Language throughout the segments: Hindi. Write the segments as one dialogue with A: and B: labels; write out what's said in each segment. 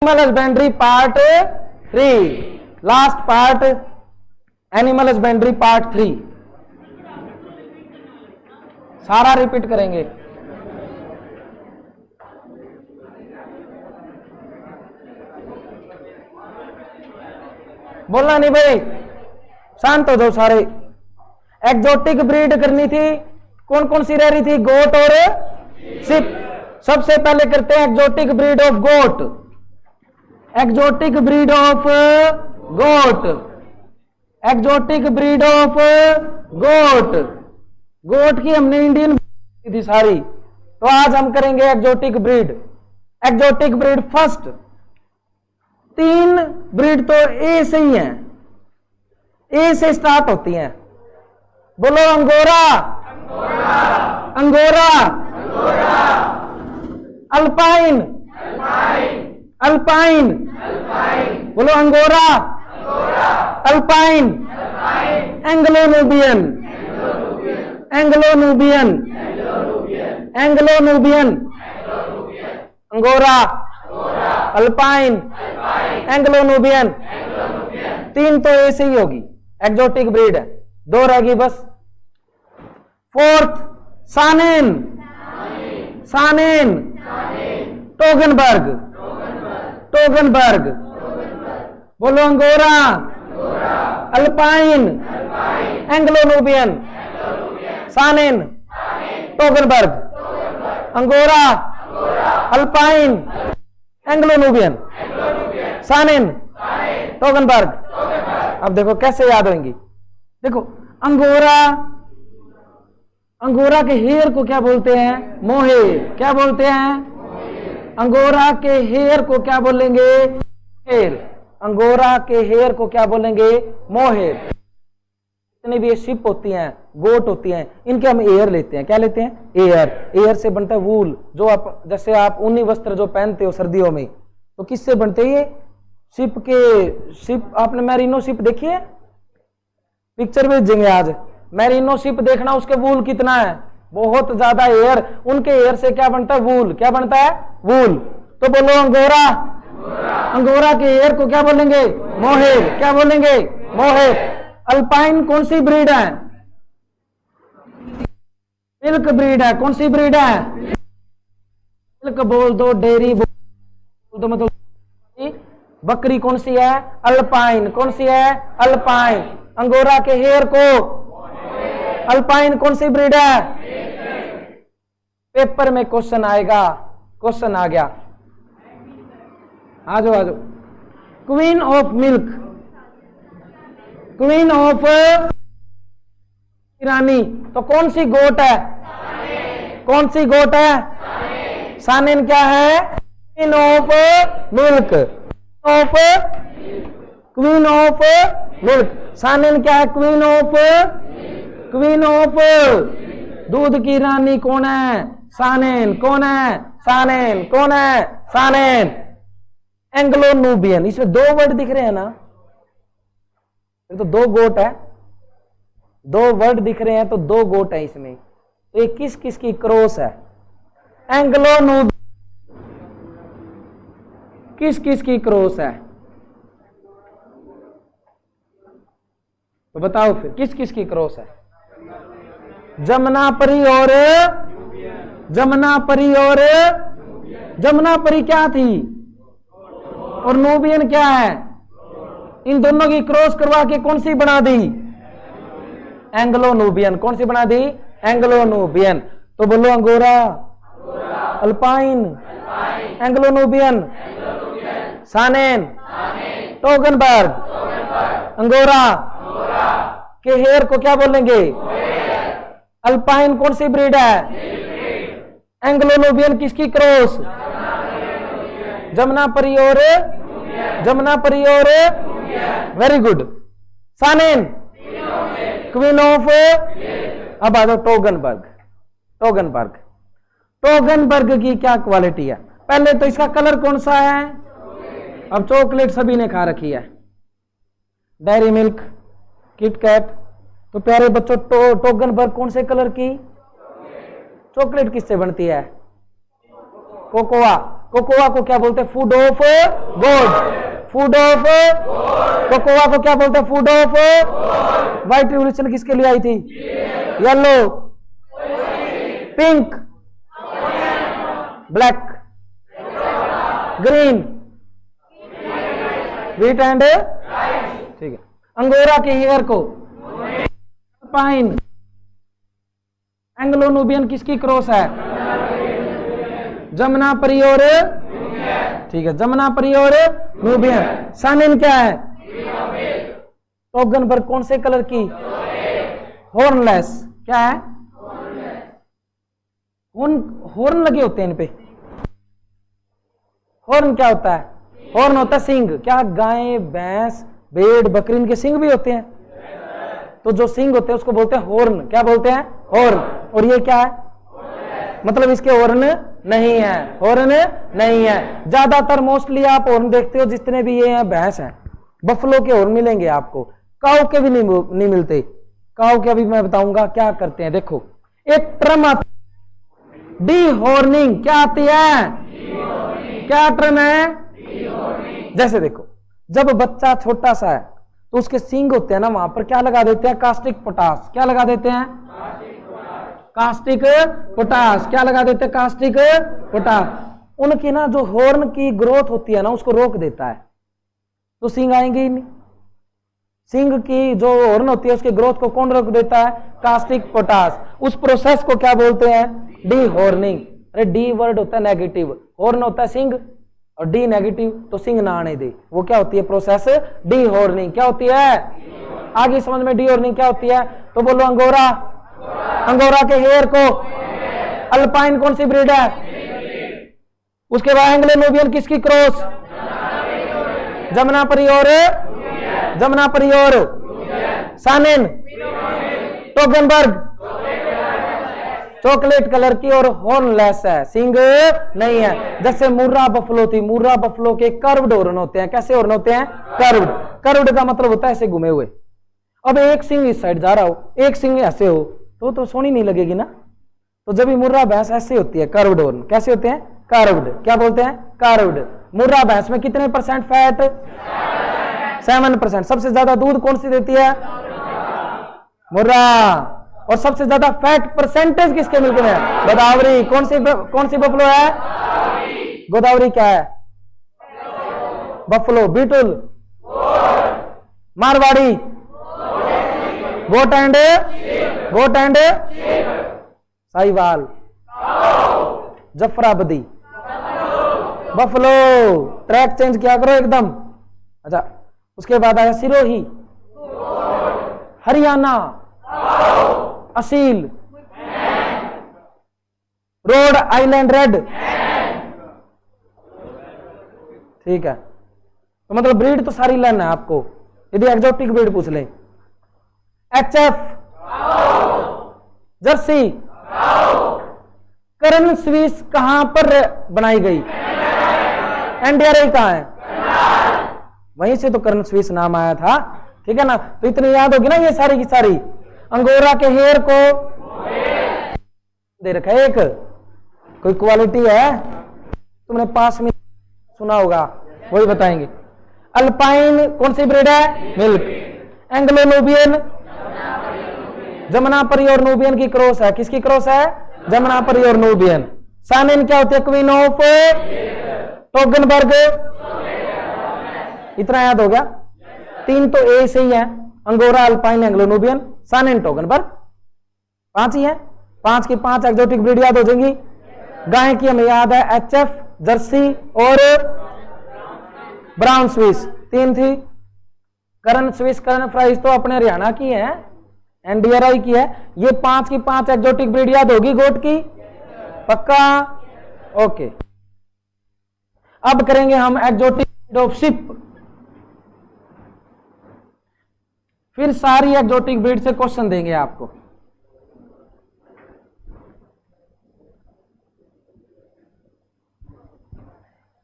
A: Animal husbandry part 3, last part animal husbandry part 3 सारा रिपीट करेंगे। बोलना नहीं भाई, शांत हो जाओ सारे। एक्जोटिक ब्रीड करनी थी, कौन कौन सी रह रही थी? गोट और सिप। सबसे पहले करते हैं exotic breed of goat. Exotic breed of goat, exotic breed of goat. Goat की हमने इंडियन थी सारी, तो आज हम करेंगे exotic breed. Exotic breed first, 3 breed तो ए से ही हैं, ए से स्टार्ट होती हैं। बोलो अंगोरा, अंगोरा, अल्पाइन, अल्पाइन, बोलो angora, alpine, Anglo Nubian, Anglo Nubian, Anglo Nubian, angora, alpine, Anglo Nubian. 3 तो ऐसे ही होगी, एक्जोटिक ब्रीड है। 2 रहेगी बस। 4th सानेन, सानेन, टोगनबर्ग, टोगनबर्ग, बोलो अंगोरा, अल्पाइन, एंग्लो नूबियन, सानेन, Toggenburg, angora, alpine, Anglo Nubian, सानेन, टोगनबर्ग। अब देखो कैसे याद होंगी। देखो अंगोरा, अंगोरा के हेयर को क्या बोलते हैं? मोहेर। क्या बोलते हैं? अंगोरा के हेयर को क्या बोलेंगे? हेयर। अंगोरा के हेयर को क्या बोलेंगे? मोहेर। जितनी भी ये शिप होती हैं, गोट होती हैं, इनके हम एयर लेते हैं। क्या लेते हैं? एयर। एयर से बनता है वूल, जो आप जैसे आप ऊनी वस्त्र जो पहनते हो सर्दियों में, तो किससे बनते हैं ये? शिप के, शिप आपने मैरिनो शिप देखी है? पिक्चर भेजेंगे आज। मैरिनो शिप देखना, उसके वूल कितना है, बहुत ज्यादा एयर। उनके एयर से क्या बनता है? वूल। क्या बनता है? वूल। तो बोलो अंगोरा, अंगोरा के एयर को क्या बोलेंगे? मोहेर। क्या बोलेंगे? मोहेर। अल्पाइन कौन सी ब्रीड है? मिल्क ब्रीड है। कौन सी ब्रीड है? मिल्क बोल दो, डेयरी बोल दो, मतलब बकरी कौन सी है? अल्पाइन। कौन सी है? अल्पाइन। अंगोरा के हेयर को अल्पाइन कौन सी ब्रीड है? पेपर में क्वेश्चन आएगा, क्वेश्चन आ गया। आ जाओ, आ जाओ। Queen of milk, queen of रानी, तो कौन सी गोट है? कौन सी गोट है? सानेन। क्या है? Queen of milk, of queen of milk. सानेन क्या है? क्वीन ऑफ, क्वीन ऑफ दूध की रानी कौन है? सानेन। कौन है? सानेन। कौन है? सानेन। Anglo Nubian. इसमें 2 वर्ड दिख रहे हैं ना, ये तो 2 गोट है, 2 वर्ड दिख रहे हैं, तो 2 गोट है इसमें। तो ये किस किस की क्रॉस है? एंग्लो नूबियन किस किस की क्रॉस है? तो बताओ फिर किस किस की क्रॉस है? जमुनापरी और, जमुनापरी और, जमुनापरी क्या थी? और नूबियन क्या है? इन दोनों की क्रॉस करवा के कौन सी बना दी? Anglo Nubian. कौन सी बना दी? Anglo Nubian. तो बोलो अंगोरा, अल्पाइन, एंग्लो नूबियन, सानेन, टोगनबर्ग, अंगोरा के हेयर को क्या बोलेंगे? अल्पाइन कौन सी ब्रीड है? एंग्लो नूबियन किसकी क्रॉस? जमुनापरी और, जमुनापरी और, वेरी गुड। सानेन क्वीन ऑफ। अब आ जाओ टोगनबर्ग, टोगनबर्ग। टोगनबर्ग की क्या क्वालिटी है? पहले तो इसका कलर कौन सा है? अब चॉकलेट सभी ने खा रखी है, डेयरी मिल्क, किटकैट। तो प्यारे बच्चों, टोगनबर्ग कौन से कलर की? चॉकलेट किससे बनती है? कोकोआ। कोकोआ को क्या बोलते हैं? Food of God. Food of cocoa को क्या बोलते हैं? Food of. व्हाइट रिवोल्यूशन किसके लिए आई थी? Yellow, pink, black, green, wheat and, ठीक है। अंगोरा के हेयर को पाइन, एंग्लो नूबियन किसकी क्रॉस है? जमुनापरी और, ठीक है, जमुनापरी और नूबियन। सानिन क्या है? टोगनबर्ग कौन से कलर की? हॉर्नलेस। क्या है? हॉर्न लगे होते हैं इन पे। हॉर्न क्या होता है? हॉर्न होता है सिंग। क्या गाय, भैंस, भेड़, बकरी इनके सिंग भी होते हैं? तो जो सिंग होते हैं उसको बोलते हैं हॉर्न। क्या बोलते हैं? हॉर्न। और ये क्या है? मतलब इसके हॉर्न नहीं है, हॉर्न नहीं है। ज्यादातर मोस्टली आप हॉर्न देखते हो जितने भी ये हैं भैंस हैं, बफलो के हॉर्न मिलेंगे आपको, काऊ के भी नहीं मिलते। काऊ के अभी मैं बताऊंगा क्या करते हैं। देखो एक टर्म आती है डी हॉर्निंग। क्या आती है? क्या टर्म है? जैसे देखो जब बच्चा छोटा सा है तो उसके सींग होते हैं ना, वहां पर क्या लगा देते हैं? Caustic potash. क्या लगा देते हैं? Caustic potash. क्या लगा देते हैं? Caustic potash. उनकी ना जो हॉर्न की ग्रोथ होती है ना उसको रोक देता है, तो सींग आएंगे ही नहीं। सींग की जो हॉर्न होती है उसकी ग्रोथ को कौन रोक देता है? Caustic potash. उस प्रोसेस को क्या बोलते हैं? D horning. अरे डी वर्ड होता है नेगेटिव, हॉर्न होता है सिंग और डी नेगेटिव, तो सिंग ना आने दे। वो क्या होती है? Process D horning. क्या होती है? आगे समझ में डी हॉर्निंग क्या होती है? तो बोलो अंगोरा। अंगोरा के हेयर को अल्पाइन कौन सी ब्रीड है? उसके बाद एंग्लो नूबियन किसकी क्रॉस? जमुनापरी और, जमुनापरी और सानिन, टोगनबर्ग चॉकलेट कलर की और हॉर्नलेस है, सिंग नहीं है। जैसे मुर्रा बफलो थी, मुर्रा बफलो के कर्व्ड हॉर्न होते हैं। कैसे हॉर्न होते हैं? कर्व्ड। कर्व्ड का मतलब होता है ऐसे घुमे हुए। अब एक सिंग इस साइड जा रहा हो, एक सिंग ऐसे हो तो सोनी नहीं लगेगी ना। तो जब भी मुर्रा भैंस ऐसे होती है कर्व्ड हॉर्न। कैसे होते हैं? कर्व्ड। क्या बोलते हैं? कर्व्ड। मुर्रा भैंस में कितने % फैट? 7%। सबसे ज्यादा दूध कौन सी देती है? मुर्रा। और सबसे ज्यादा फैट परसेंटेज किसके मिल्क में है? गोदावरी। कौन सी बफलो है? गोदावरी क्या है? Buffalo. Beetal, Marwari, goat and Sahiwal, Jaffarabadi, buffalo. Track change किया करो एकदम। अच्छा उसके बाद आया Sirohi, Haryana, Aseel, Rhode Island Red. ठीक है, तो मतलब ब्रीड तो सारी लेना है आपको। यदि एक्सोटिक ब्रीड पूछ ले, HF, जर्सी, करण स्विस कहां पर बनाई गई? एनडीआरआई कहां है? वहीं से तो करण स्विस नाम आया था। ठीक है ना, तो इतनी याद होगी ना ये सारी की सारी। अंगोरा के हेयर को दे रखा है एक, कोई क्वालिटी है तुमने पास में सुना होगा, वही बताएंगे। अल्पाइन कौन सी ब्रीड है? मिल्क। एंग्लो नूबियन, जमुनापरी और नूबियन की क्रॉस है। किसकी क्रॉस है? जमुनापरी और नूबियन। सानिन क्या होती है? Queen of Toggenburg. इतना याद हो गया? 3 तो ए से ही है, angora, alpine, Anglo Nubian, Sannin, Toggenburg. 5 ही है। 5 की 5 एक्सोटिक ब्रीड याद हो जाएंगी। गाय की हमें याद है HF, जर्सी और ब्राउन स्विस। 3 थी। करण स्विस, करण फ्राइज तो अपने हरियाणा की है, एनडीआरआई की है। ये 5 की 5 एक्सोटिक ब्रीड याद होगी गोट की? पक्का? ओके। अब करेंगे हम एक्सोटिक ब्रीड ऑफ शिप। फिर सारी एक्सोटिक ब्रीड से क्वेश्चन देंगे आपको।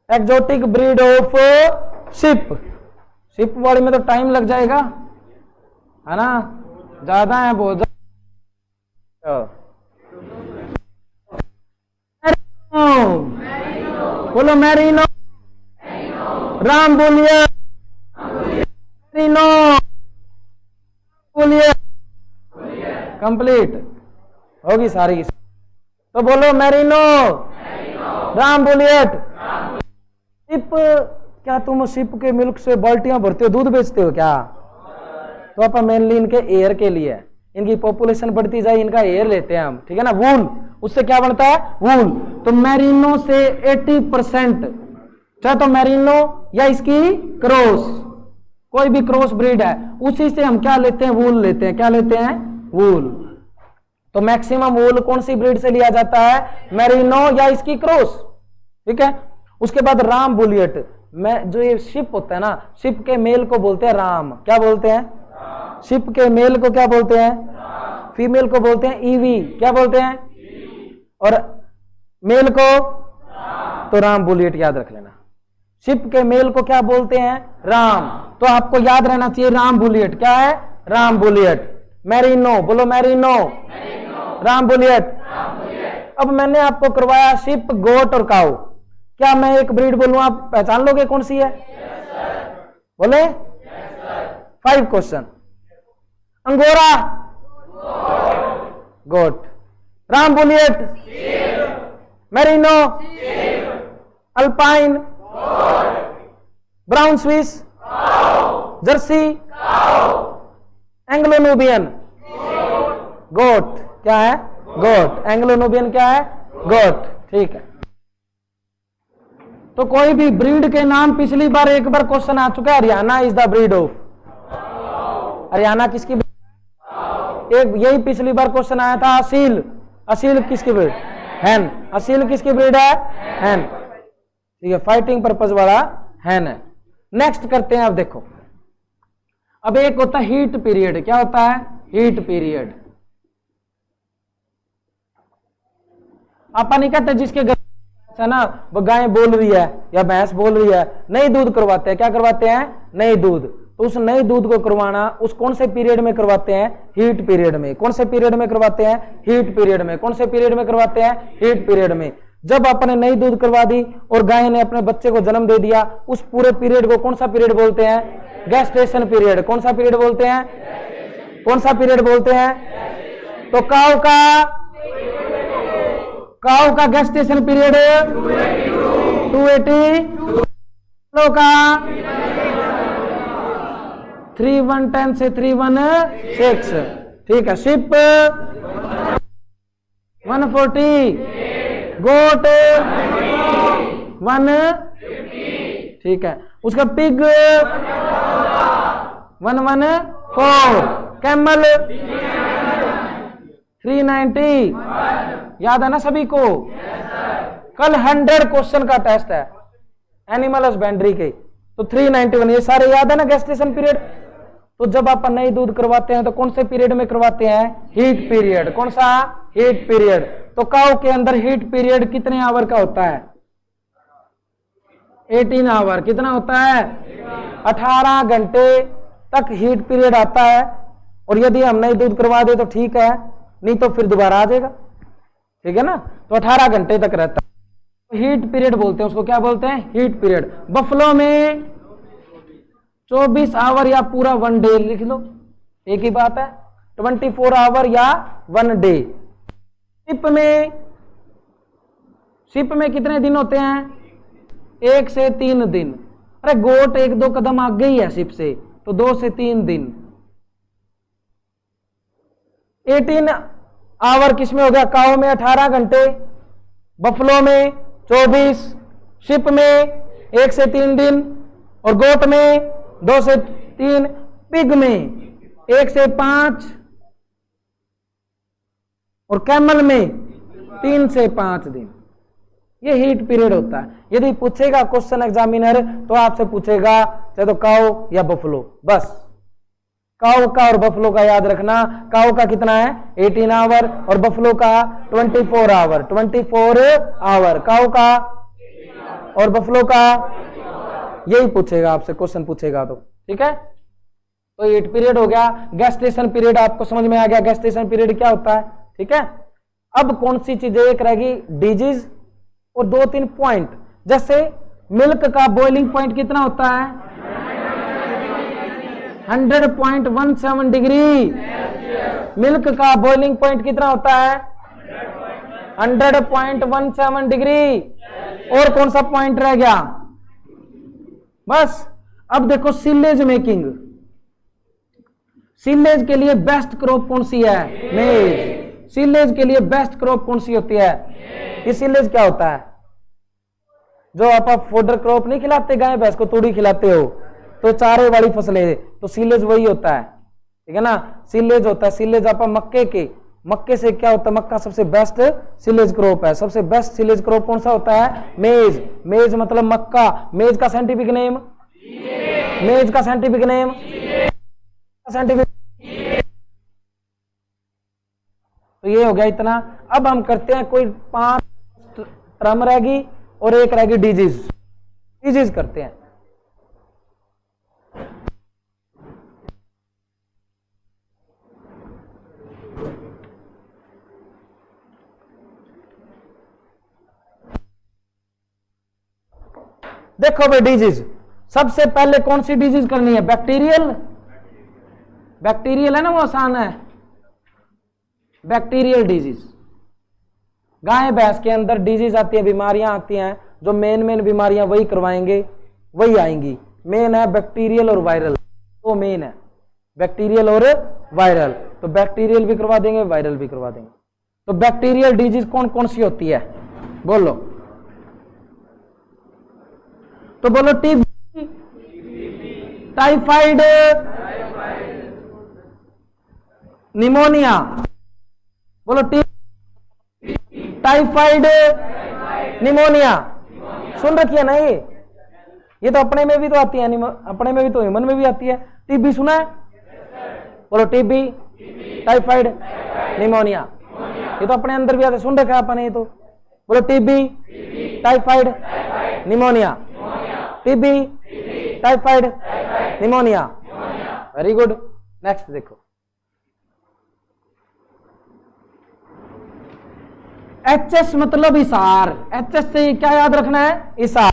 A: Exotic breed of ship. Ship वाली में तो टाइम लग जाएगा, है ना, ज्यादा है बहुत। बोलो मैरिनो, राम बोलिए, मैरिनो बोलिए, कंप्लीट होगी सारी। तो बोलो मैरिनो, राम बुलियट। शिप, क्या तुम शिप के मिल्क से बाल्टियां भरते हो, दूध बेचते हो क्या? तो अपन मेनली इनके एयर के लिए, इनकी पॉपुलेशन बढ़ती जाए, इनका एयर लेते हैं हम, ठीक है ना। वूल, उससे क्या बनता है? वूल। तो मैरिनो से 80%, चाहे तो मैरिनो या इसकी क्रॉस, कोई भी क्रॉस ब्रीड है, उसी से हम क्या लेते हैं? वूल लेते हैं। क्या लेते हैं? वूल। तो मैक्सिमम वूल कौन सी ब्रीड से लिया जाता है? मैरिनो या इसकी क्रॉस, ठीक है। उसके बाद राम बुलियट, मैं जो ये शिप होता है ना, शिप के मेल को बोलते हैं राम। क्या बोलते हैं? शिप के मेल को क्या बोलते हैं? फीमेल को बोलते हैं ईवी। क्या बोलते हैं? और मेल को तो राम बुलियट याद रख लेना। शिप के मेल को क्या बोलते हैं? राम। तो आपको याद रहना चाहिए राम बुलियट। क्या है? राम बुलियट। मैरिनो, बोलो मैरिनो, राम बुलियट। अब मैंने आपको करवाया शिप, गोट और काऊ। क्या मैं एक ब्रीड बोलूं, आप पहचान लोगे कौन सी है? बोले 5 question. Angora, goat. Rambouillet, Merino, Alpine, Brown Swiss, Jersey, Anglo Nubian, goat. क्या है? गोट। एंग्लो नूबियन क्या है? गोट, ठीक है। तो कोई भी ब्रीड के नाम, पिछली बार एक बार क्वेश्चन आ चुका है, Haryana is the breed of. Haryana किसकी? एक यही पिछली बार क्वेश्चन आया था, असील। असील किसकी ब्रीड? हैन। असील किसकी ब्रीड है? हैन, ठीक है। फाइटिंग पर्पज वाला हैन है। नेक्स्ट करते हैं। अब देखो, अब एक होता है हीट पीरियड। क्या होता है? Heat period. अपन नहीं कहते जिसके घर है ना, वो गाय बोल रही है या भैंस बोल रही है, नई दूध करवाते हैं। क्या करवाते हैं? नई दूध। तो उस नई दूध को करवाना उस कौन से पीरियड में करवाते हैं? हीट पीरियड में। कौन से पीरियड में करवाते हैं? हीट पीरियड में। कौन से पीरियड में करवाते हैं? हीट पीरियड में। जब आपने नई दूध करवा दी और गाय ने अपने बच्चे को जन्म दे दिया, उस पूरे पीरियड को कौन सा पीरियड बोलते हैं? Gestation period. कौन सा पीरियड बोलते हैं? कौन सा पीरियड बोलते हैं? तो काऊ का गेस्टेशन पीरियड 280, का 3110 से 316, ठीक है। शिप 140, गोट 150, ठीक है। उसका पिग 114, कैमल 390। याद है ना सभी को? कल 100 क्वेश्चन का टेस्ट है एनिमल हस्बेंड्री के, तो 391 ये सारे याद है ना गेस्टेशन पीरियड। तो जब आप नई दूध करवाते हैं तो कौन से पीरियड में करवाते हैं? Heat period. कौन सा? Heat period. तो काऊ के अंदर हीट पीरियड कितने आवर का होता है? 18 आवर। कितना होता है? 18 घंटे तक हीट पीरियड आता है। और यदि हम नई दूध करवा दे तो ठीक है, नहीं तो फिर दोबारा आ जाएगा, ठीक है ना। तो 18 घंटे तक रहता है। हीट पीरियड बोलते हैं उसको। क्या बोलते हैं? Heat period. बफलो में 24 आवर या पूरा 1 डे लिख लो, एक ही बात है। 24 आवर या 1 डे। शिप में कितने दिन होते हैं? 1 से 3 दिन। अरे गोट 1-2 कदम आगे ही है शिप से, तो 2 से 3 दिन। 18 आवर किसमें हो गया? काऊ में 18 घंटे, बफलो में 24, शिप में 1 से 3 दिन, और गोट में 2 से 3, पिग में 1 से 5, और कैमल में 3 से 5 दिन। ये हीट पीरियड होता है। यदि पूछेगा क्वेश्चन एग्जामिनर तो आपसे पूछेगा चाहे तो काऊ या बफलो, बस। काऊ का और बफलो का याद रखना। काऊ का कितना है? 18 आवर, और बफलो का 24 आवर। 24 आवर काऊ का और बफलो का, यही पूछेगा आपसे, क्वेश्चन पूछेगा तो, ठीक है। तो हीट पीरियड हो गया। गेस्टेशन पीरियड आपको समझ में आ गया, गेस्टेशन पीरियड क्या होता है, ठीक है। अब कौन सी चीजें एक रहेगी? डिजीज और 2-3 पॉइंट जैसे मिल्क का बॉइलिंग पॉइंट कितना होता है? 100.17 डिग्री। मिल्क का बॉइलिंग पॉइंट कितना होता है? 100.17 डिग्री। और कौन सा पॉइंट रह गया? बस। अब देखो सिलेज मेकिंग, सिलेज के लिए बेस्ट क्रॉप कौन सी है? मेज। सिलेज के लिए बेस्ट क्रॉप कौन सी होती है? ये सिलेज क्या होता है? जो आप फोडर क्रॉप नहीं खिलाते गाय भैंस को, तूड़ी खिलाते हो, तो चारे वाली फसलें, तो सिलेज वही होता है, ठीक है ना। सिलेज होता है, सिलेज आप मक्के से क्या होता है? मक्का सबसे बेस्ट सिलेज क्रॉप है। सबसे बेस्ट सिलेज क्रॉप कौन सा होता है? मेज। मेज मतलब मक्का। मेज का साइंटिफिक नेम? मेज का साइंटिफिक नेम? साइंटिफिक। तो ये हो गया इतना। अब हम करते हैं, कोई 5 टर्म रहेगी और एक रहेगी डिजीज। डिजीज करते हैं। देखो भाई, डिजीज सबसे पहले कौन सी डिजीज करनी है? बैक्टीरियल। बैक्टीरियल है ना, वो आसान है। Bacterial disease. गाय भैंस के अंदर डिजीज आती है, बीमारियां आती हैं, जो मेन बीमारियां वही करवाएंगे, वही आएंगी। मेन है बैक्टीरियल और वायरल, वो मेन है बैक्टीरियल और वायरल। तो बैक्टीरियल भी करवा देंगे, वायरल भी करवा देंगे। तो बैक्टीरियल डिजीज कौन कौन सी होती है? बोलो। तो बोलो, टीबी, टाइफाइड, निमोनिया। बोलो, टीबी, टाइफाइड, निमोनिया। सुन रखी है ना ये तो अपने में भी तो आती है, अपने में भी तो ह्यूमन में भी आती है। टीबी सुना है? बोलो, टीबी, टाइफाइड, निमोनिया, ये तो अपने अंदर भी आते, सुन रखा है अपने ये तो। बोलो, TB, typhoid, pneumonia. TB, typhoid, pneumonia. Very good. Next देखो, एचएस मतलब इसार। एचएस से क्या याद रखना है? इसार।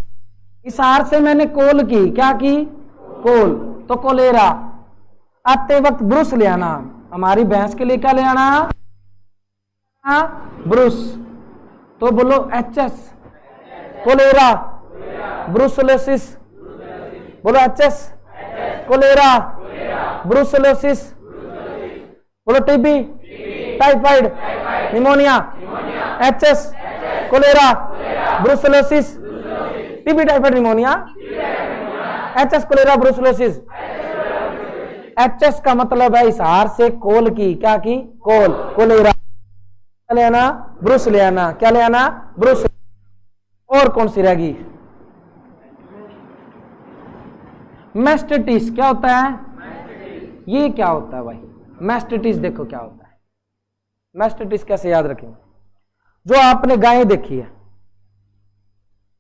A: इसार से मैंने कोल की, क्या की? कोल। तो कोलेरा। आते वक्त ब्रुश ले आना। हमारी भैंस के लिए क्या ले आना? ब्रुश। तो बोलो, एचएस, कोलेरा, ब्रुसलोसिस। बोलो, एचएस, कोलेरा, ब्रुसलोसिस। बोलो, TB, typhoid, pneumonia, HS, cholera, brucellosis. TB, typhoid, pneumonia, HS, cholera, brucellosis. HS का मतलब है इसार से कोल की, क्या की? कोल। कोलेरा ले आना, ब्रुस ले आना। क्या ले आना? ब्रुस। और कौन सी रहेगी? मैस्टिटिस। क्या होता है? ये क्या होता है भाई? मैस्टिटिस देखो क्या होता है। मैस्टिटिस कैसे याद रखेंगे? जो आपने गाय देखी है,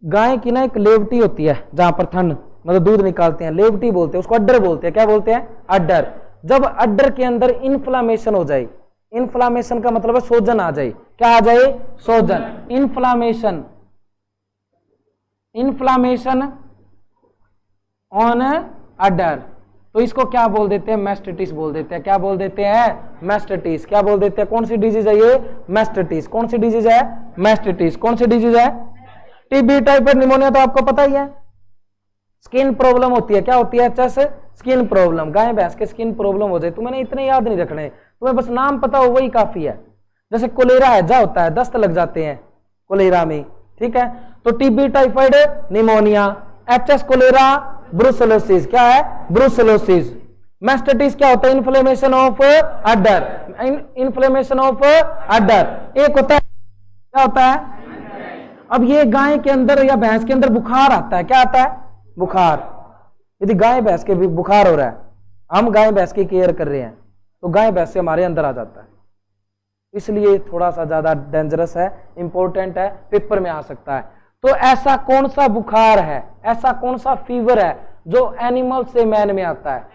A: गाय की ना एक लेवटी होती है, जहां पर थन मतलब दूध निकालते हैं, लेवटी बोलते हैं उसको, अड्डर बोलते हैं। क्या बोलते हैं? अड्डर। जब अड्डर के अंदर इन्फ्लामेशन हो जाए, इन्फ्लामेशन का मतलब है सोजन आ जाए। क्या आ जाए? सोजन। इन्फ्लामेशन, इन्फ्लामेशन ऑन अडर, तो इसको क्या बोल देते हैं? मैस्टिटिस बोल देते हैं। क्या बोल देते हैं? मैस्टिटिस। क्या बोल देते हैं? कौन सी डिजीज है ये? मैस्टिटिस। कौन सी डिजीज है? मैस्टिटिस। कौन सी डिजीज है? टीबी, टाइफाइड, निमोनिया तो आपको पता ही है। स्किन प्रॉब्लम होती है, क्या होती है? अच्छा, स्किन प्रॉब्लम। गाय भैंस के स्किन प्रॉब्लम हो जाए, तुम्हें इतने याद नहीं रखने, तुम्हें बस नाम पता हो वही काफी है। जैसे कोलेरा हैजा होता है, दस्त लग जाते हैं कोलेरा में, ठीक है। तो TB, typhoid, pneumonia, HS, cholera, brucellosis. क्या है? ब्रुसलोसिस। मैस्टिटिस क्या होता है? Inflammation of udder, inflammation of udder. एक होता है, क्या होता है? अब ये गाय के अंदर या भैंस के अंदर बुखार आता है, क्या आता है? बुखार। यदि गाय भैंस के भी बुखार हो रहा है, हम गाय भैंस की केयर कर रहे हैं, तो गाय भैंस से हमारे अंदर आ जाता है, इसलिए थोड़ा सा ज्यादा डेंजरस है, इंपॉर्टेंट है, पेपर में आ सकता है। तो ऐसा कौन सा बुखार है, ऐसा कौन सा फीवर है जो एनिमल से मैन में आता है?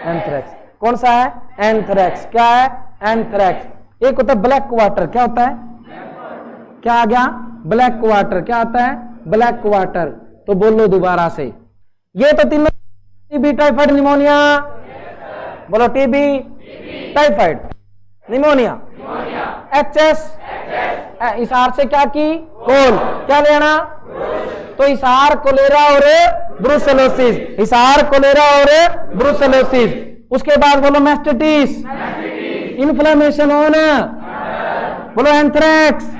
A: एंथ्रेक्स। कौन सा है? एंथ्रेक्स। क्या है? एंथ्रेक्स। एक होता है ब्लैक वाटर। क्या होता है? क्या आ गया? Black water. क्या आता है? Black water. तो बोलो दोबारा से, ये तो तीनों, टीबी, टाइफाइड, निमोनिया, बोलो टीबी, टाइफाइड, निमोनिया, एचएस, इसार से क्या की, कोल, क्या लेना, तो इसार, कोलेरा और ब्रुसेलोसिस, इसार, कोलेरा और ब्रुसेलोसिस। उसके बाद बोलो मैस्टाइटिस, इन्फ्लेमेशन ऑन, बोलो एंथ्रेक्स,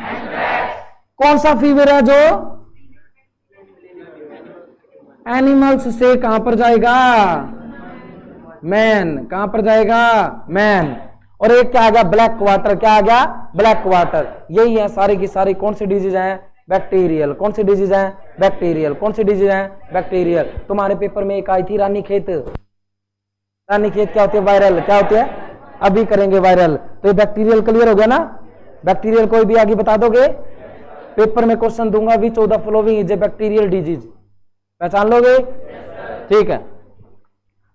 A: कौन सा फीवर है जो एनिमल्स से कहां पर जाएगा, मैन, कहां पर जाएगा, मैन। और एक क्या आ गया, ब्लैक वाटर, क्या आ गया, ब्लैक वाटर। यही है सारी की सारी कौन सी डिजीज है, बैक्टीरियल। कौन सी डिजीज है, बैक्टीरियल। कौन सी डिजीज है, बैक्टीरियल। तुम्हारे पेपर में एक आई थी रानीखेत, रानीखेत क्या होती है, वायरल, क्या होती है, अभी करेंगे वायरल। तो ये बैक्टीरियल क्लियर हो गया ना, बैक्टीरियल कोई भी आगे बता दोगे, पेपर में क्वेश्चन दूंगा, which of the following is a bacterial disease, पहचान लोगे, ठीक है।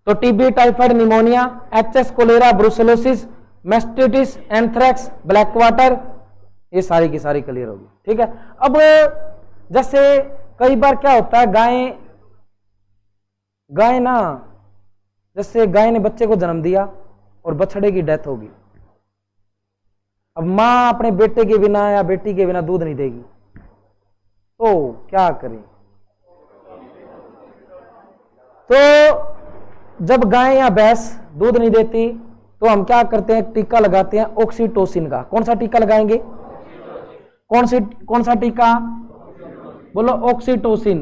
A: तो TB, typhoid, pneumonia, HS, cholera, brucellosis, mastitis, anthrax, black water, ये सारी की सारी क्लियर होगी, ठीक है। अब जैसे कई बार क्या होता है, गाय ना, जैसे गाय ने बच्चे को जन्म दिया और बछड़े की डेथ होगी, अब मां अपने बेटे के बिना या बेटी के बिना दूध नहीं देगी, तो क्या करें। तो जब गाय या भैंस दूध नहीं देती तो हम क्या करते हैं, टीका लगाते हैं ऑक्सीटोसिन का। कौन सा टीका लगाएंगे, कौन सा टीका, बोलो ऑक्सीटोसिन।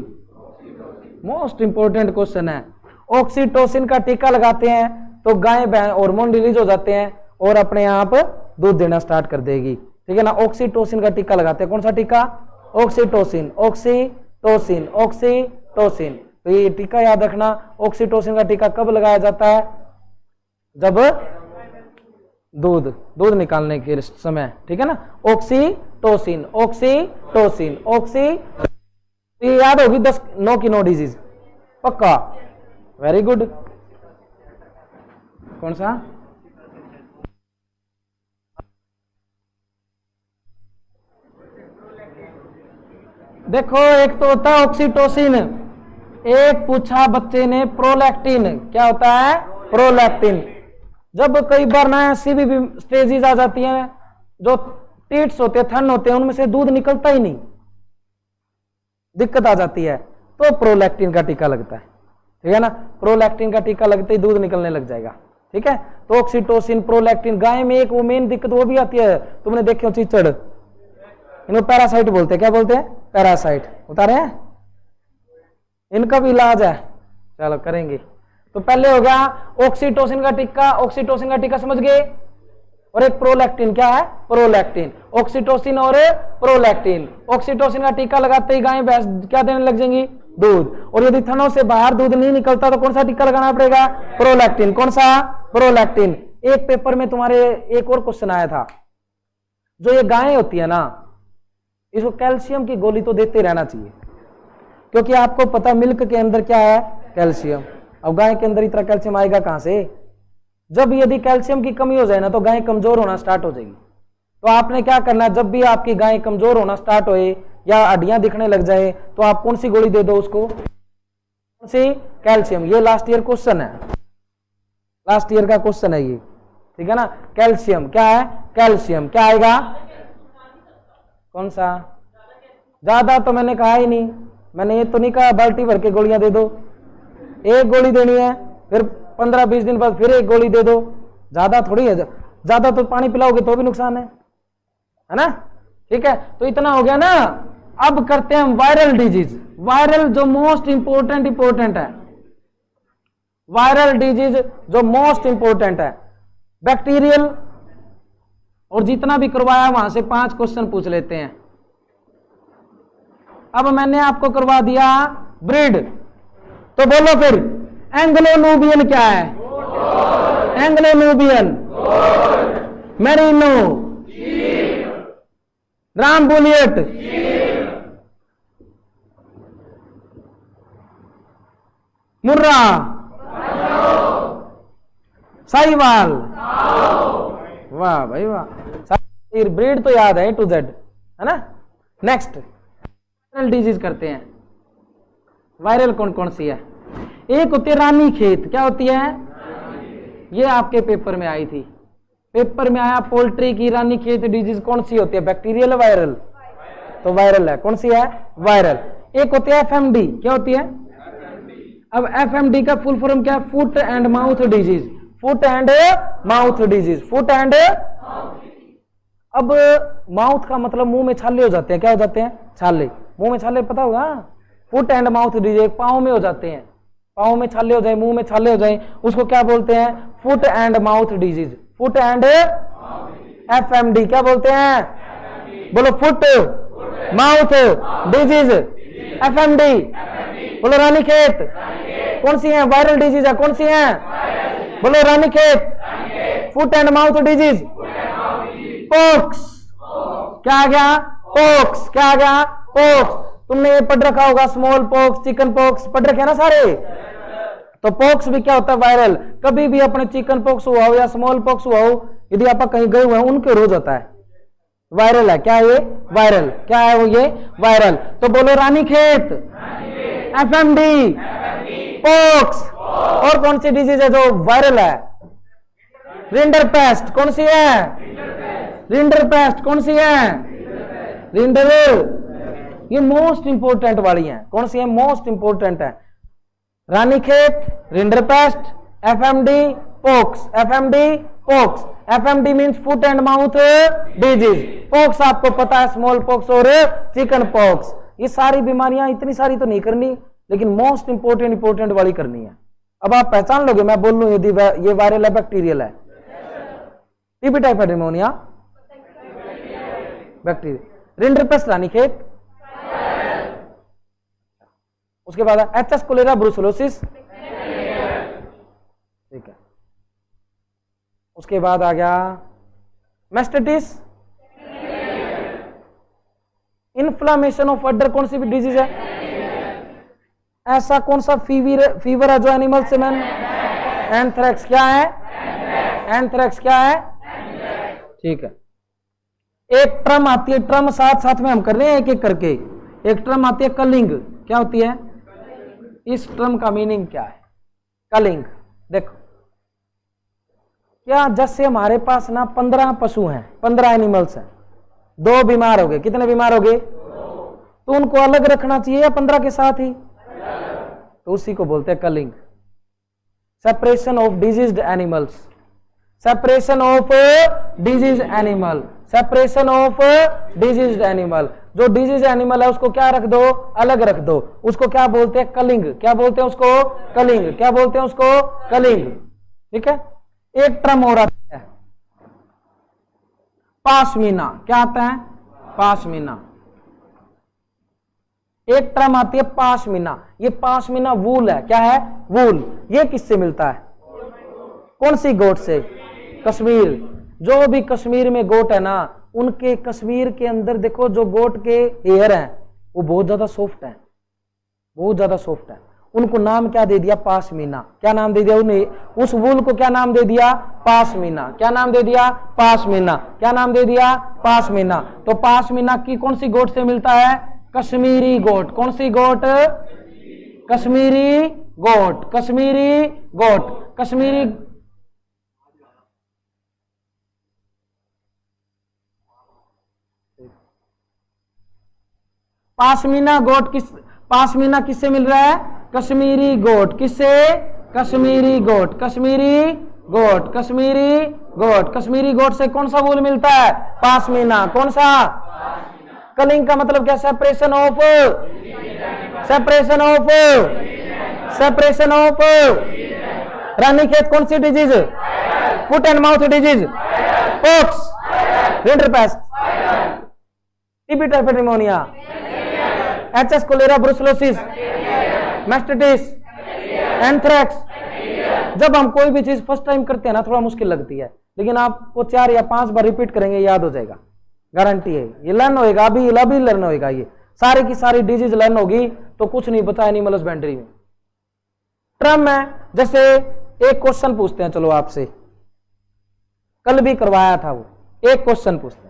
A: मोस्ट इंपोर्टेंट क्वेश्चन है, ऑक्सीटोसिन का टीका लगाते हैं तो गाय हार्मोन रिलीज हो जाते हैं और अपने आप दूध देना स्टार्ट कर देगी, ठीक है ना। ऑक्सीटोसिन का टीका लगाते हैं, कौन सा टीका, ऑक्सीटोसिन, ऑक्सीटोसिन, ऑक्सीटोसिन। तो ये टीका याद रखना, ऑक्सीटोसिन का टीका कब लगाया जाता है, जब दूध निकालने के समय, ठीक है ना। ऑक्सीटोसिन, ऑक्सीटोसिन, ये याद होगी 10 9 की 9 डिजीज, पक्का, वेरी गुड। कौन सा, देखो एक तो होता है ऑक्सीटोसिन, एक पूछा बच्चे ने प्रोलैक्टिन, क्या होता है, प्रोलैक्टिन। जब कई बार ना ऐसी भी स्टेजेस आ जाती हैं, जो टीट्स होते हैं, थन होते हैं, उनमें से दूध निकलता ही नहीं, दिक्कत आ जाती है, तो प्रोलैक्टिन का टीका लगता है, ठीक है ना। प्रोलैक्टिन का टीका लगते ही दूध निकलने लग जाएगा, ठीक है। तो ऑक्सीटोसिन, प्रोलैक्टिन। गाय में एक वो मेन दिक्कत वो भी आती है, तुमने देखे हो चीचड़, इनको पैरासाइट बोलते हैं, क्या बोलते हैं, पैरासाइट, उतारे हैं, इनका भी इलाज है, चलो करेंगे। तो पहले हो गया ऑक्सीटोसिन का टीका, ऑक्सीटोसिन का टीका समझ गए, और एक प्रोलैक्टिन, क्या है, प्रोलैक्टिन, ऑक्सीटोसिन और प्रोलैक्टिन। ऑक्सीटोसिन का टीका लगाते ही गाय भैंस क्या देने लग जाएंगी, दूध। और यदि थनों से बाहर दूध नहीं निकलता तो कौन सा टीका लगाना पड़ेगा, प्रोलैक्टिन। कौन सा, प्रोलैक्टिन। एक पेपर में तुम्हारे एक और क्वेश्चन आया था, जो ये गायें होती है ना, इसको कैल्शियम की गोली तो देते रहना चाहिए, क्योंकि आपको पता मिल्क के अंदर क्या है, कैल्शियम। अब गाय के अंदर इतना कैल्शियम आएगा कहां से, जब यदि कैल्शियम की कमी हो जाए ना तो गाय कमजोर होना स्टार्ट हो जाएगी। तो आपने क्या करना है, जब भी आपकी गाय कमजोर होना स्टार्ट होए या हड्डियां दिखने लग जाए, तो आप कौन सी गोली दे दो उसको, कौन सी, कैल्शियम। ये लास्ट ईयर क्वेश्चन है, लास्ट ईयर का क्वेश्चन है ये, ठीक है ना। कैल्शियम, क्या है, कैल्शियम, क्या आएगा, कौन सा, ज्यादा तो मैंने कहा ही नहीं, मैंने ये तो नहीं कहा बाल्टी भर के गोलियां दे दो, एक गोली देनी है, फिर 15-20 दिन बाद फिर एक गोली दे दो, ज्यादा थोड़ी है, ज्यादा तो पानी पिलाओगे तो भी नुकसान है ना, ठीक है। तो इतना हो गया ना। अब करते हैं वायरल डिजीज, वायरल जो मोस्ट इंपोर्टेंट है, वायरल डिजीज जो मोस्ट इंपोर्टेंट है, बैक्टीरियल। और जितना भी करवाया वहां से 5 क्वेश्चन पूछ लेते हैं। अब मैंने आपको करवा दिया ब्रीड, तो बोलो फिर एंग्लो नूबियन क्या है, एंग्लो नूबियन, मेरिनो, राम बुलियट, मुर्रा, साहिवाल, वाह भाई वाह, ब्रीड तो याद है A to Z, है ना। नेक्स्ट वायरल डिजीज करते हैं। वायरल कौन कौन सी है? एक होती है रानीखेत। क्या होती है? ये आपके पेपर में आई थी, पेपर में आया पोल्ट्री की रानीखेत डिजीज कौन सी होती है, बैक्टीरियल वायरल? तो वायरल है। कौन सी है? वायरल। एक होती है एफएमडी। क्या होती है? अब एफएमडी का फुल फॉर्म क्या है? Foot and mouth disease. Foot and mouth disease. Foot and, अब माउथ का मतलब मुंह में छाले हो जाते हैं। क्या हो जाते हैं? छाले। मुंह में छाले पता होगा। फुट एंड माउथ डिजीज पाँव में हो जाते हैं, पाँव में छाले हो जाए, मुंह में छाले हो जाए, उसको क्या बोलते हैं? Foot and mouth disease. Foot and FMD क्या बोलते हैं? बोलो, फुट माउथ डिजीज, एफएमडी। बोलो रानीखेत। कौन सी है? वायरल डिजीज है। कौन सी है? बोलो Ranikhet. Foot and mouth disease, pox. क्या आ गया? पॉक्स। क्या आ गया? पॉक्स। तुमने ये पढ़ रखा होगा, स्मॉल पॉक्स, चिकन पॉक्स पढ़ रखे हैं ना सारे। तो पॉक्स भी क्या होता है? वायरल। कभी भी अपने चिकन पॉक्स हुआ हो या स्मॉल पॉक्स हुआ हो, यदि आप कहीं गए हुए हैं, उनके रोज होता है, वायरल है। क्या है ये? वायरल। क्या है वो? ये वायरल। तो बोलो रानीखेत, एफएमडी, पॉक्स। और कौन सी डिजीज है जो वायरल है? रिंडरपेस्ट। कौन सी है? रिंडरपेस्ट। कौन सी है? रिंडर। ये मोस्ट इंपोर्टेंट वाली है। कौन सी है? मोस्ट इंपोर्टेंट है। Ranikhet, rinderpest, FMD, pox. FMD, pox. FMD means foot and mouth disease. Pox आपको पता है, स्मॉल पॉक्स और चिकन पॉक्स। ये सारी बीमारियां, इतनी सारी तो नहीं करनी, लेकिन मोस्ट इंपोर्टेंट वाली करनी है। अब आप पहचान लोगे, मैं बोल लूं यदि ये वायरल है, बैक्टीरियल है? TB, typhoid, pneumonia, bacteria. Rinderpest, Ranikhet. उसके बाद एचएस कोलेरा, ब्रुसेलोसिस। ठीक है। उसके बाद आ गया मैस्टाइटिस, इन्फ्लामेशन ऑफ अडर। कौन सी भी डिजीज है? ऐसा कौन सा फीवर है जो एनिमल से मैन? एंथ्रेक्स। क्या है? एंथ्रेक्स। क्या है? ठीक है। एक टर्म आती है, टर्म साथ साथ में हम कर रहे हैं एक एक करके। एक टर्म आती है कलिंग। क्या होती है? इस टर्म का मीनिंग क्या है? कलिंग। देखो, क्या जैसे हमारे पास ना 15 पशु हैं, 15 एनिमल्स हैं, 2 बीमार हो गए। कितने बीमार हो गए? तो उनको अलग रखना चाहिए या 15 के साथ ही? तो उसी को बोलते हैं culling. Separation of diseased animals. Separation of disease animal. Separation of disease animal. जो डिजीज एनिमल है उसको क्या रख दो? अलग रख दो। उसको क्या बोलते हैं? कलिंग। क्या बोलते हैं उसको? कलिंग। क्या बोलते हैं उसको? कलिंग। ठीक है। एक टर्म हो रहा है पाशमीना। क्या आता है? पाशमीना। एक टर्म आती है पाशमीना। ये पाशमीना वूल है। क्या है? वूल। ये किससे मिलता है? कौन सी गोट से? कश्मीर। जो भी कश्मीर में गोट है ना, उनके कश्मीर के अंदर देखो, जो गोट के हेयर हैं वो बहुत ज्यादा सॉफ्ट है, बहुत ज्यादा सॉफ्ट है। उनको नाम क्या दे दिया? पाशमीना। क्या नाम दे दिया उन्हें? उस वूल को क्या नाम दे दिया? पाशमीना। क्या नाम दे दिया? पाशमीना। क्या नाम दे दिया? पाशमीना। तो पाशमीना की कौन सी गोट से मिलता है? कश्मीरी गोट। कौन सी गोट? कश्मीरी गोट। कश्मीरी गोट। कश्मीरी पाशमीना गोट पाशमीना किससे मिल रहा है? कश्मीरी गोट। किससे? कश्मीरी गोट। कश्मीरी गोट। कश्मीरी गोट। कश्मीरी गोट से कौन सा वूल मिलता है? पाशमीना। कौन सा? कलिंग का मतलब क्या? Separation of, separation of, separation of. Ranikhet कौन सी disease? Foot and mouth disease, pox, rinderpest, TB, typhoid, pneumonia, HS cholera, brucellosis, mastitis, anthrax. जब हम कोई भी चीज फर्स्ट टाइम करते हैं ना, थोड़ा मुश्किल लगती है, लेकिन आपको 4 या 5 बार रिपीट करेंगे, याद हो जाएगा, गारंटी है। ये लर्न होएगा, अभी लर्न होएगा। ये सारी की सारी डिजीज लर्न होगी तो कुछ नहीं बचा एनिमल हस्बेंड्री में। ट्रम है, जैसे एक क्वेश्चन पूछते हैं, चलो आपसे, कल भी करवाया था वो, एक क्वेश्चन पूछते हैं,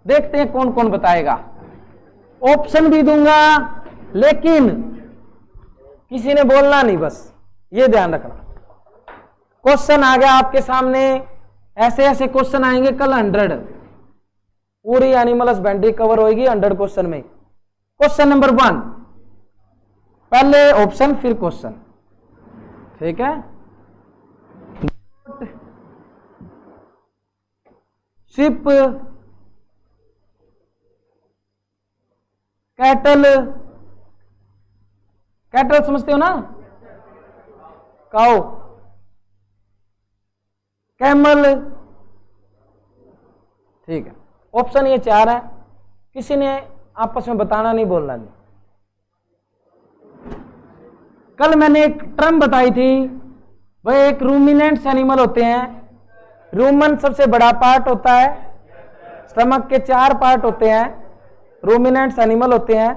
A: देखते हैं कौन कौन बताएगा। ऑप्शन भी दूंगा लेकिन किसी ने बोलना नहीं, बस ये ध्यान रखना। क्वेश्चन आ गया आपके सामने, ऐसे ऐसे क्वेश्चन आएंगे कल 100, पूरी एनिमल हस्बेंड्री कवर होगी 100 क्वेश्चन में। क्वेश्चन नंबर 1, पहले ऑप्शन फिर क्वेश्चन, ठीक है। शिप, कैटल, कैटल समझते हो ना, काओ, कैमल, ठीक है। ऑप्शन ये 4 है, किसी ने आपस में बताना नहीं, बोलना नहीं। कल मैंने एक टर्म बताई थी, वह एक रूमिनेंट्स एनिमल होते हैं। रूमन सबसे बड़ा पार्ट होता है, स्टमक के 4 पार्ट होते हैं, रूमिनेंट्स एनिमल होते हैं।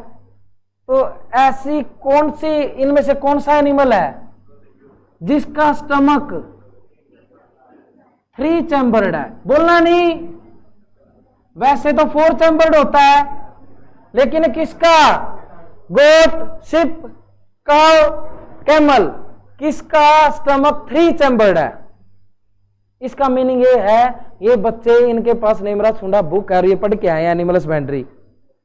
A: तो ऐसी कौन सी, इनमें से कौन सा एनिमल है जिसका स्टमक 3 चैम्बर्ड है? बोलना नहीं। वैसे तो 4 चैम्बर्ड होता है, लेकिन किसका? गोट, शिप, काउ, कैमल, किसका स्टमक 3 चैम्बर्ड है? इसका मीनिंग ये है, ये बच्चे, इनके पास नेमरा सुंडा बुक है और ये पढ़ के आए एनिमल हस्बेंड्री,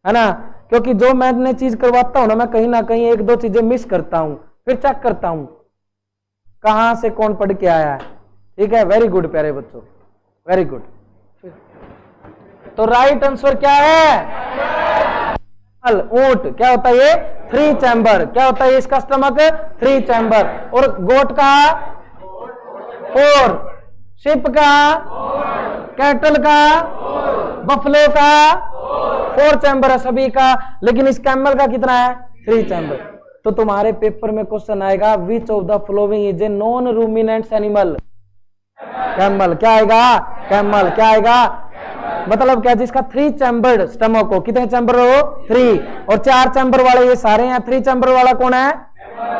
A: है ना। क्योंकि जो मैंने चीज करवाता हूं ना, मैं कहीं ना कहीं 1-2 चीजें मिस करता हूं, फिर चेक करता हूं कहां से कौन पढ़ के आया है। ठीक है, वेरी गुड प्यारे बच्चों, वेरी गुड। तो राइट आंसर क्या है? ऊंट क्या होता है ये? 3 चैम्बर। क्या होता है इसका स्टमक? 3 चैम्बर। और गोट का 4, शिप का, कैटल का, बफलो का 4 चैम्बर है सभी का, लेकिन इस कैमल का कितना है? 3 चैम्बर। तो तुम्हारे पेपर में क्वेश्चन आएगा, विच of the following is a non ruminants animal? Camel. क्या आएगा? कैमल। क्या आएगा? मतलब क्या? जिसका 3 चैम्बर्ड स्टमक हो। कितने चैम्बर हो? 3। और 4 चैम्बर वाले ये सारे हैं। 3 चैम्बर वाला कौन है?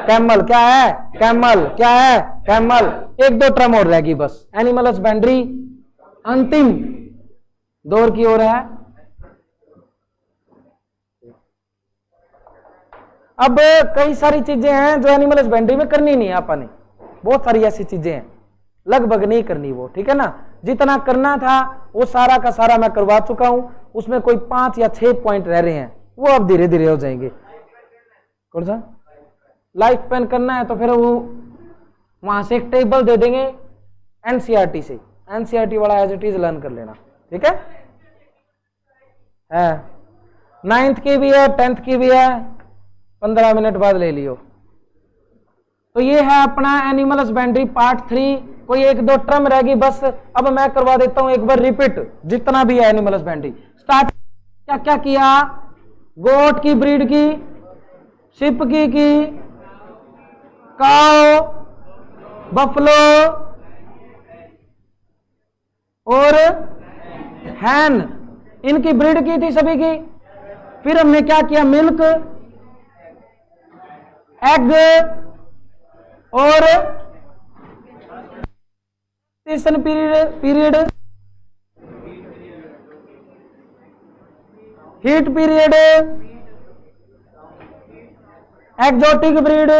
A: कैमल। क्या है? कैमल। क्या है? कैमल। 1-2 टर्म और रहेगी बस। एनिमल हस्बेंड्री अंतिम दौर की ओर है। अब कई सारी चीजें हैं जो एनिमल हस्बेंड्री में करनी नहीं है आपने, बहुत सारी ऐसी चीजें हैं, लगभग नहीं करनी वो, ठीक है ना। जितना करना था वो सारा का सारा मैं करवा चुका हूं, उसमें कोई 5 या 6 पॉइंट रह रहे हैं, वो अब धीरे धीरे हो जाएंगे। कौन सा लाइफ पेन करना है? तो फिर वो वहां से एक टेबल दे देंगे एनसीईआरटी से, एनसीईआरटी वाला एज इट इज लर्न कर लेना, ठीक है। 9th की भी है, 10th की भी है, 15 मिनट बाद ले लियो। तो ये है अपना एनिमल हस्बेंड्री पार्ट 3। कोई 1-2 टर्म रहेगी बस, अब मैं करवा देता हूं एक बार रिपीट, जितना भी है एनिमल हस्बेंड्री। स्टार्ट क्या क्या किया? गोट की ब्रीड की, शिप की, काऊ, बफलो और हैन, इनकी ब्रीड की थी सभी की। फिर हमने क्या किया? मिल्क, एग और period, heat period, exotic breed,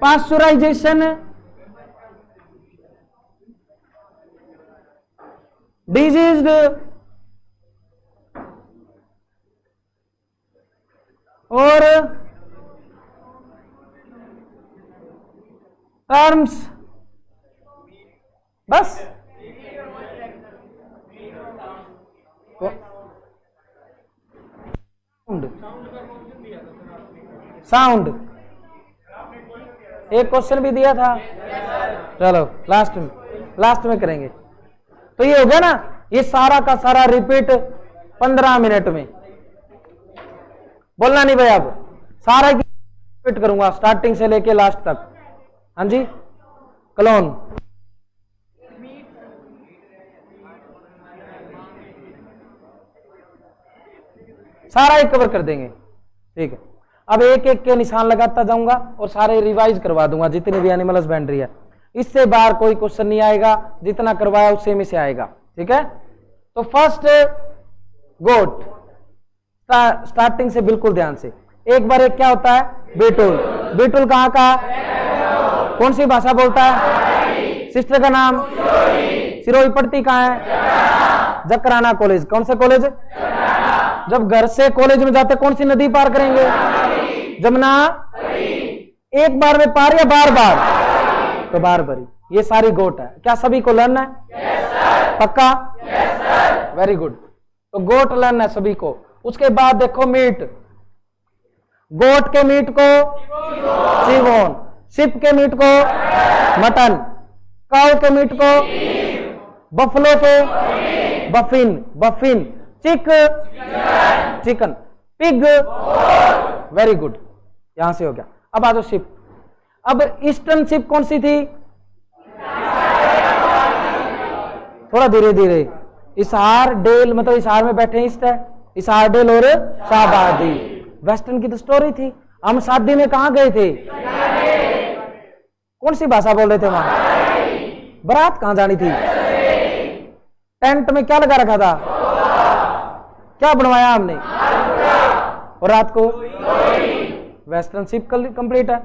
A: pasteurisation, diseased, और टर्म्स, बस। साउंड एक क्वेश्चन भी दिया था, चलो लास्ट में करेंगे। तो ये हो गया ना, ये सारा का सारा रिपीट 15 मिनट में। बोलना नहीं भाई, अब सारा रिपीट करूंगा स्टार्टिंग से लेके लास्ट तक। हाँ जी, क्लोन सारा ही कवर कर देंगे, ठीक है। अब एक एक के निशान लगाता जाऊंगा और सारे रिवाइज करवा दूंगा जितनी भी एनिमल हस्बेंड्री है। इससे बाहर कोई क्वेश्चन नहीं आएगा, जितना करवाया उससे में से आएगा। ठीक है, तो फर्स्ट गोट, स्टार्टिंग से बिल्कुल ध्यान से। एक बार एक क्या होता है, बीटुल। बीटुल कहाँ का, कौन सी भाषा बोलता है, सिस्टर का नाम सिरोही, पढ़ती कहाँ है, जकराना कॉलेज। कौन सा कॉलेज, जब घर से कॉलेज में जाते कौन सी नदी पार करेंगे, जमुना। एक बार में पार या बार बार, तो बार बारी। ये सारी गोट है, क्या सभी को लर्न है? पक्का? Very good. तो गोट लर्न है सभी को। उसके बाद देखो मीट, गोट के मीट को चिवोन, शिप के मीट को मटन, काऊ के मीट को, बफलो को बफिन, बफिन, चिकन, पिग। वेरी गुड, यहां से हो गया। अब आ जाओ शिप। अब ईस्टर्न शिप कौन सी थी, थोड़ा धीरे धीरे, इसहार डेल, मतलब इसहार में बैठे ईस्ट है, इसहार डेल और शाहबादी। वेस्टर्न की तो स्टोरी थी। हम शादी में कहां गए थे, कौन सी भाषा बोल रहे थे वहां, बारात कहां जानी थी, टेंट में क्या लगा रखा था, क्या बनवाया हमने, और रात को वेस्टर्न शिप कंप्लीट है।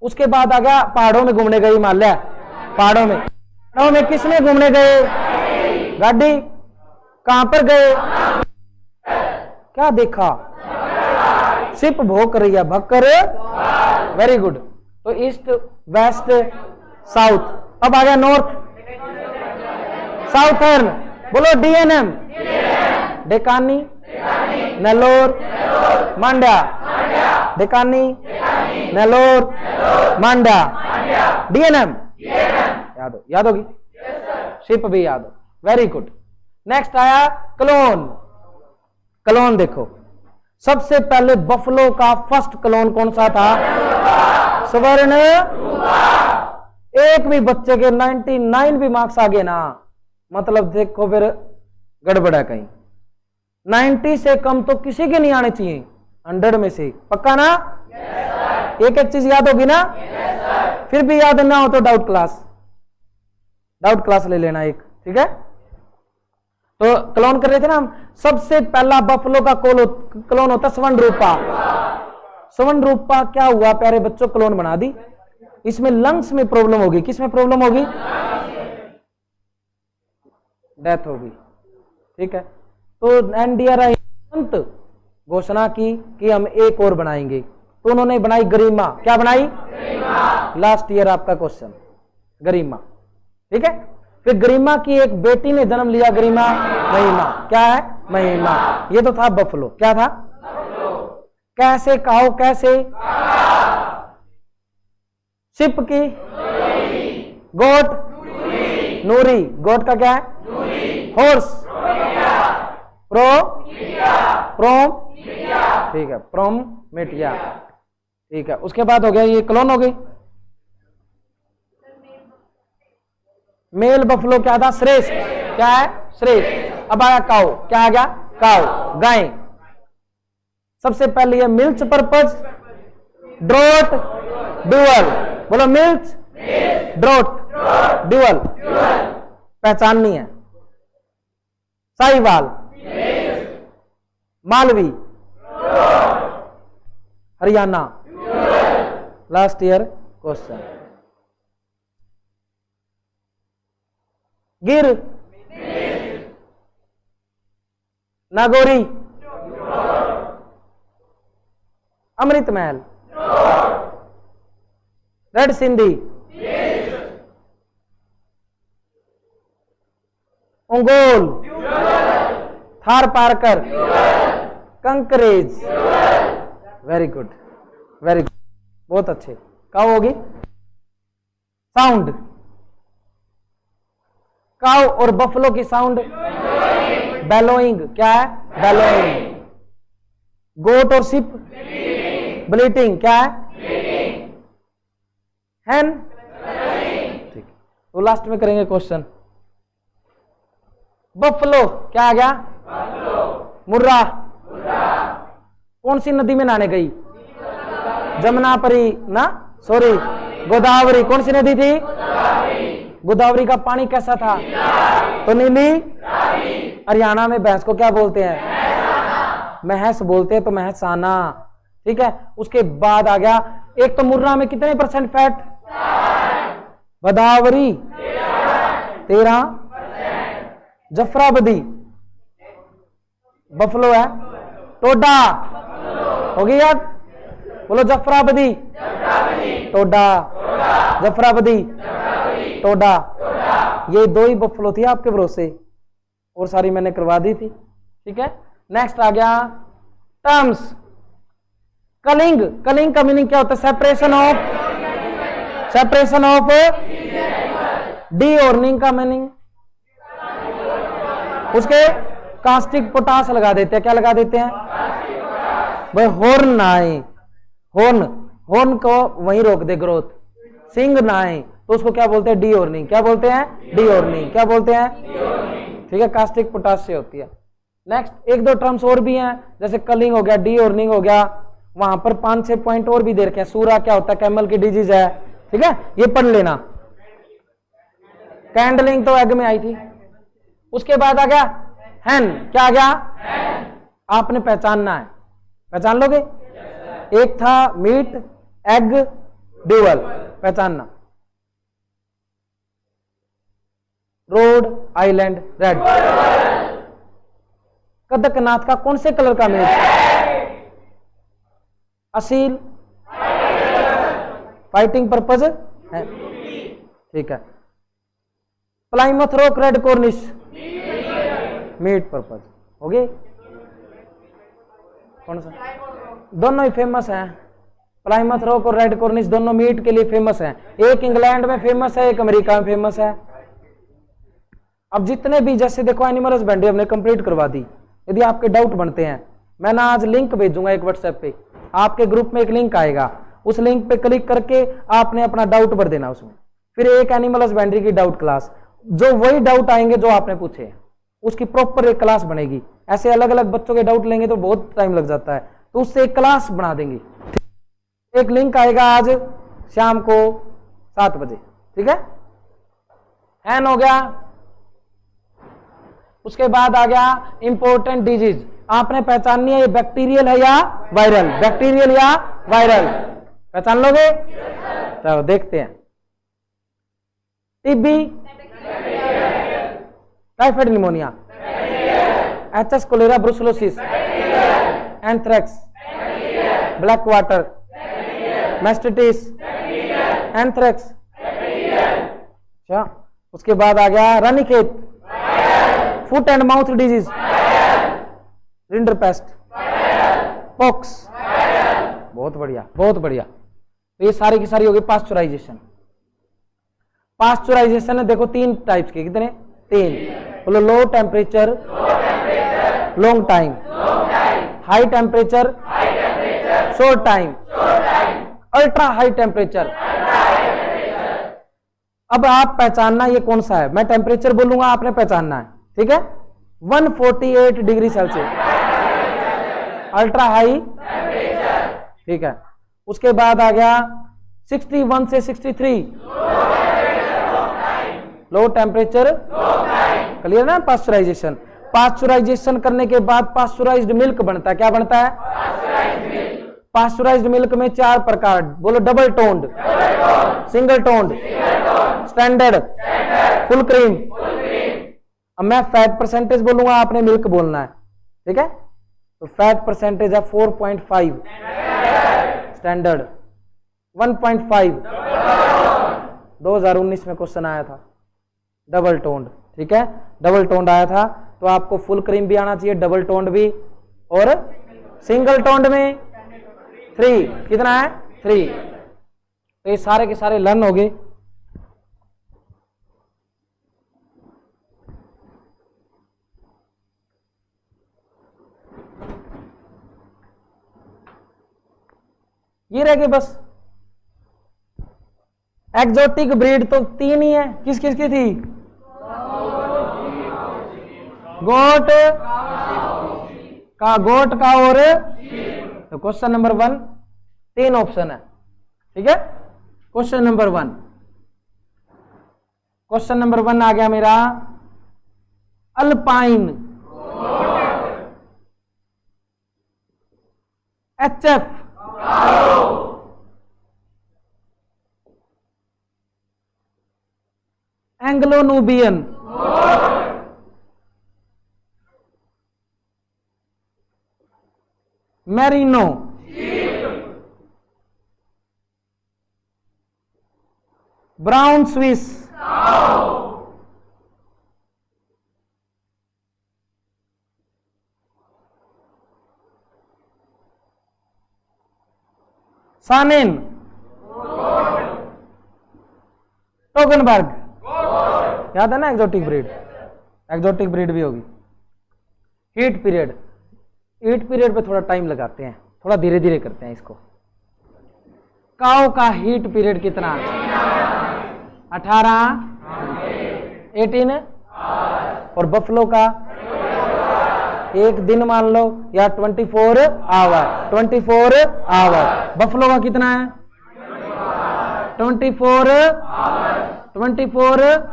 A: उसके बाद आ गया पहाड़ों में घूमने गए, हिमालय पहाड़ों में किसने घूमने गए, गाड़ी। कहां पर गए, क्या देखा, शिप भोग रही है, भक्कर। Very good. तो ईस्ट, वेस्ट, साउथ। अब आ गया नॉर्थ, साउथर्न। बोलो डीएनएम, डेकानी, नेल्लोर, मांड्या, डेकानी, नेल्लोर, मांड्या, डीएनएम। याद होगी, शिप भी याद हो। Very good. नेक्स्ट आया क्लोन। क्लोन देखो, सबसे पहले बफलो का फर्स्ट क्लोन कौन सा था, स्वर्ण। एक भी बच्चे के 99 भी मार्क्स आ गए ना, मतलब देखो फिर गड़बड़ है कहीं। 90 से कम तो किसी के नहीं आने चाहिए 100 में से, पक्का ना। एक एक चीज याद होगी ना, फिर भी याद ना हो तो डाउट क्लास ले लेना एक, ठीक है। तो क्लोन कर रहे थे ना हम। सबसे पहला बफलो का क्लोन होता स्वर्ण रूपा। स्वर्ण रूपा क्या हुआ प्यारे बच्चों, क्लोन बना दी। इसमें लंग्स में प्रॉब्लम होगी, किस में प्रॉब्लम होगी, डेथ होगी, ठीक है। तो एनडीआरआई घोषणा की कि हम एक और बनाएंगे, तो उन्होंने बनाई गरिमा। क्या बनाई, लास्ट ईयर आपका क्वेश्चन, गरिमा, ठीक है। फिर गरिमा की एक बेटी ने जन्म लिया, गरिमा महिमा। क्या है, महिमा। ये तो था बफलो। क्या था, कैसे कहो, कैसे, शिप की, गोट, नूरी। गोट का क्या है, हॉर्स, प्रोम, ठीक है, प्रोम मिटिया, ठीक है। उसके बाद हो गया ये क्लोन हो गई। मेल बफलो क्या था, श्रेष्ठ। क्या है, श्रेष्ठ। अब आया काऊ। क्या आ गया, काऊ, गाय। सबसे पहले ये मिल्च पर्पज, ड्रोट, ड्यूअल। बोलो मिल्च, ड्रोट, ड्यूअल, पहचाननी है। Sahiwal, Malvi, Haryana. Last year question. Gir, Nagori, Amrit Mahal, Red Sindhi, Ongole, Tharparkar, Kankrej. Very good, very good, बहुत अच्छे। काऊ होगी, साउंड। काऊ और बफलो की साउंड बेलोइंग। क्या है, बेलोइंग। गोट और शिप ब्लीटिंग। क्या है, हैन, ठीक। तो लास्ट में करेंगे क्वेश्चन। बफलो क्या आ गया, मुर्रा। कौन सी नदी में नहाने गई, जमुनापरी ना, सॉरी गोदावरी। कौन सी नदी थी, गोदावरी का पानी कैसा था? तो नीली। हरियाणा में भैंस को क्या बोलते हैं? महस बोलते हैं, तो महसाना। ठीक है, उसके बाद आ गया, एक तो मुर्रा में कितने % फैट? गोदावरी 13, जफराबदी बफलो है, टोडा हो गई यार, बोलो जफराबदी, टोडा, जफराबदी, टोडा। ये 2 ही बफलो थी आपके भरोसे, और सारी मैंने करवा दी थी। ठीक है, नेक्स्ट आ गया टर्म्स। कलिंग, कलिंग का मीनिंग क्या होता है? सेपरेशन ऑफ डी ऑर्निंग का मीनिंग, उसके कास्टिक पोटास लगा देते हैं। क्या लगा देते हैं भाई? हॉर्न ना आए, हॉर्न को वहीं रोक दे ग्रोथ, सिंग ना आए तो उसको क्या बोलते हैं? डी ऑर्निंग। क्या बोलते हैं? डी ऑर्निंग। क्या बोलते हैं? ठीक है, कास्टिक पोटास से होती है। नेक्स्ट 1-2 टर्म्स और भी हैं, जैसे कलिंग हो गया, डी ऑर्निंग हो गया, वहां पर 5-6 पॉइंट और भी दे रखे हैं। सूरा क्या होता है? कैमल की डिजीज है। ठीक है, ये पढ़ लेना। कैंडलिंग तो एग में आई थी। उसके बाद आ गया हैन। क्या आ गया? आपने पहचानना है, पहचान लोगे? एक था मीट, एग, ड्यूअल, पहचानना। Rhode Island Red. कदकनाथ का कौन से कलर का मीट? असील, फाइटिंग पर्पज है। ठीक है, Plymouth Rock Red Cornish meat purpose हो गए। कौन सा? दोनों ही फेमस हैं, प्लाइमथ रॉक और रेड कॉर्निश दोनों मीट के लिए फेमस हैं। एक इंग्लैंड में फेमस है, एक अमेरिका में फेमस है। अब जितने भी, जैसे देखो एनिमल हस्बेंड्री हमने कंप्लीट करवा दी। यदि आपके डाउट बनते हैं, मैं ना आज लिंक भेजूंगा एक व्हाट्सएप पे, आपके ग्रुप में एक लिंक आएगा, उस लिंक पे क्लिक करके आपने अपना डाउट भर देना उसमें। फिर एक एनिमल हस्बेंड्री की डाउट क्लास, जो वही डाउट आएंगे जो आपने पूछे, उसकी प्रॉपर एक क्लास बनेगी। ऐसे अलग अलग बच्चों के डाउट लेंगे तो बहुत टाइम लग जाता है, तो उससे एक क्लास बना देंगे। एक लिंक आएगा आज शाम को 7 बजे। ठीक है, हैन हो गया। उसके बाद आ गया इंपॉर्टेंट डिजीज। आपने पहचाननी है ये बैक्टीरियल है या वायरल, बैक्टीरियल या वायरल, पहचान लोगे? चलो देखते हैं। TB, typhoid pneumonia, HS cholera, brucellosis, anthrax, black water, mastitis, anthrax. अच्छा, उसके बाद आ गया Ranikhet, foot and mouth disease, rinderpest, pox. बहुत बढ़िया, बहुत बढ़िया। तो ये सारी की सारी होगी पास्चुराइजेशन। पास्चुराइजेशन देखो 3 टाइप्स के, कितने? 3। बोलो, low temperature, long time, high temperature, short time, ultra high temperature. अब आप पहचानना ये कौन सा है। मैं टेम्परेचर बोलूंगा, आपने पहचानना है। ठीक है, 148 डिग्री सेल्सियस अल्ट्रा हाई। ठीक है, उसके बाद आ गया 61 से 63 लो टेम्परेचर। क्लियर ना? पास्चुराइजेशन। पास्चुराइजेशन करने के बाद पास्चुराइज्ड मिल्क बनता है। क्या बनता है? पास्चुराइज्ड मिल्क में 4 प्रकार, बोलो, double toned, single toned, standard, full cream. अब मैं फैट परसेंटेज बोलूंगा, आपने मिल्क बोलना है। ठीक है, तो फैट परसेंटेज है 4.5, स्टैंडर्ड 1.5। 2019 में क्वेश्चन आया था, डबल टोन्ड। ठीक है, डबल टोन्ड आया था, तो आपको फुल क्रीम भी आना चाहिए, डबल टोन्ड भी, और सिंगल टोन्ड में 3। कितना है? 3। तो ये सारे के सारे लर्न हो गए। ये रह गए बस। एक्सोटिक ब्रीड तो 3 ही है। किस किस की थी? गोट का और, तो क्वेश्चन नंबर 1 3 ऑप्शन है। ठीक है, क्वेश्चन नंबर 1 क्वेश्चन नंबर 1 आ गया मेरा, alpine, HF, Anglo Nubian, merino, brown Swiss, सानेन, टोगनबर्ग, याद है ना, एक्सोटिक ब्रीड, एक्सोटिक ब्रीड भी होगी। हीट पीरियड, हीट पीरियड पे थोड़ा टाइम लगाते हैं, थोड़ा धीरे धीरे करते हैं इसको। काऊ का हीट पीरियड कितना? 18, 18, और बफलो का एक दिन मान लो, या 24 आवर, 24 आवर। बफलो का कितना है? 24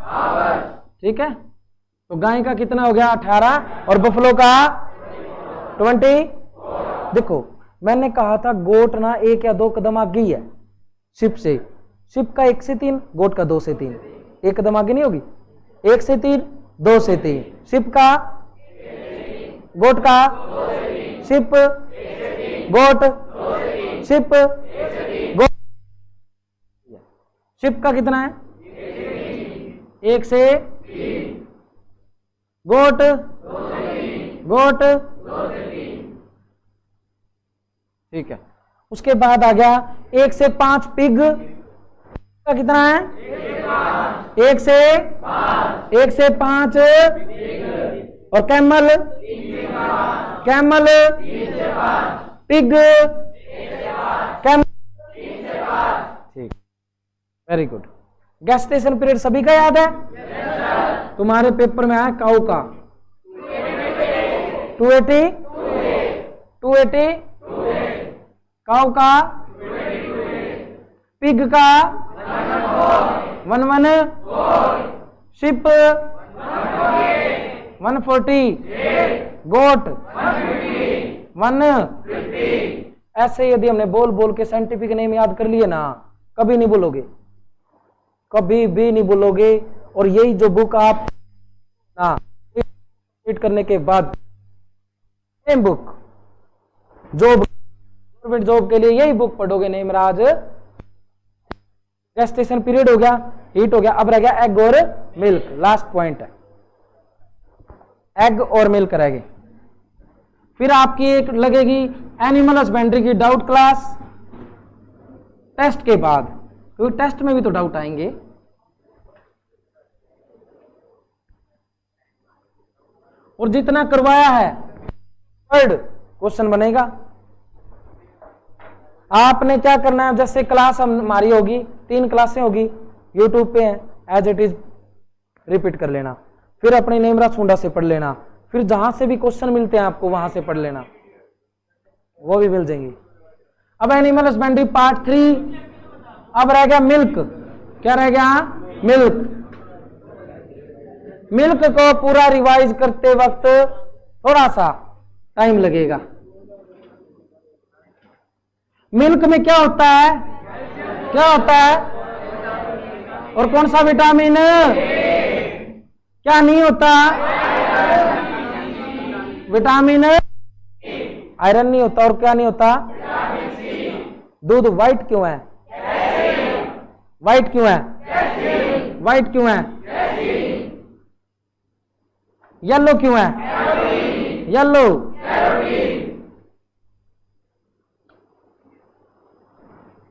A: आवर, ठीक है। तो गाय का कितना हो गया? 18, और बफलो का 20। देखो मैंने कहा था गोट ना 1 या 2 कदम आगे ही है शिप से, शिप का 1 से 3, गोट का 2 से 3, 1 कदम आगे नहीं होगी, 1 से 3, 2 से 3, शिप का, गोट का, शिप, गोट, शिप, गोट, शिप का कितना है? 1 से, गोट, गोट, ठीक है। उसके बाद आ गया 1 से 5 पिग का कितना है? 1 से 5, और कैमल, कैमल, पिग, कैमल, ठीक, वेरी गुड। गेस्टेशन पीरियड सभी का याद है? तुम्हारे पेपर में आया काऊ का 280, काऊ का, पिग का 11, शिप 140, गोट 150। ऐसे यदि हमने बोल बोल के साइंटिफिक नेम याद कर लिए ना, कभी नहीं भूलोगे, कभी भी नहीं भूलोगे। और यही जो बुक आप ना कंप्लीट करने के बाद, same book job, government job के लिए यही बुक पढ़ोगे नेमराज। गेस्टेशन पीरियड हो गया, हीट हो गया, अब रह गया एग और मिल्क, लास्ट पॉइंट है, एग और मिल्क रहेगी। फिर आपकी एक लगेगी एनिमल हस्बेंड्री की डाउट क्लास टेस्ट के बाद, क्योंकि टेस्ट में भी तो डाउट आएंगे। और जितना करवाया है थर्ड क्वेश्चन बनेगा। आपने क्या करना है, जैसे क्लास हमारी होगी, 3 क्लासें होगी, यूट्यूब पे हैं, एज इट इज रिपीट कर लेना, फिर अपने नेमरा सुंडा से पढ़ लेना, फिर जहां से भी क्वेश्चन मिलते हैं आपको वहां से पढ़ लेना, वो भी मिल जाएंगी। अब एनिमल हस्बेंड्री पार्ट 3, अब रह गया मिल्क। क्या रह गया? मिल्क। मिल्क को पूरा रिवाइज करते वक्त थोड़ा सा टाइम लगेगा। मिल्क में क्या होता है? क्या होता है? और कौन सा विटामिन क्या नहीं होता? विटामिन आयरन नहीं होता, और क्या नहीं होता? दूध व्हाइट क्यों है? व्हाइट क्यों है? व्हाइट क्यों है? येलो क्यों है? Yellow.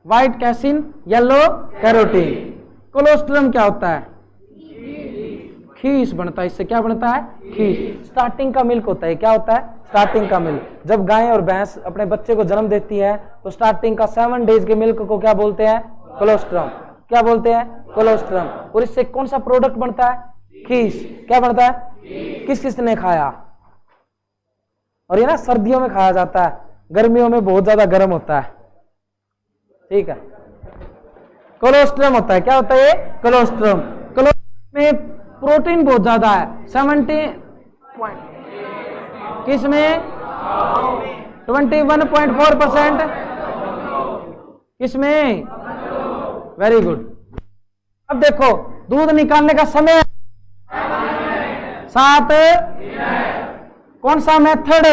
A: White casein, yellow carotene. Colostrum क्या होता है? खीस बनता है, इससे क्या बनता है? खीस। स्टार्टिंग का मिल्क होता है, क्या होता है? स्टार्टिंग का मिल्क। जब गाय और भैंस अपने बच्चे को जन्म देती है तो स्टार्टिंग का 7 डेज के मिल्क को क्या बोलते हैं? कोलोस्ट्रम। क्या बोलते हैं? कोलोस्ट्रम। और इससे कौन सा प्रोडक्ट बनता है? खीस। क्या बनता है? किस किस ने खाया? और ये ना सर्दियों में खाया जाता है, गर्मियों में बहुत ज्यादा गर्म होता है, ठीक है। कोलोस्ट्रम होता है, क्या होता है? कोलोस्ट्रम। कोलोस्ट्रम में प्रोटीन बहुत ज्यादा है 70 किसमें 21.4%, किसमें, वेरी गुड। अब देखो दूध निकालने का समय 7, कौन सा मेथड,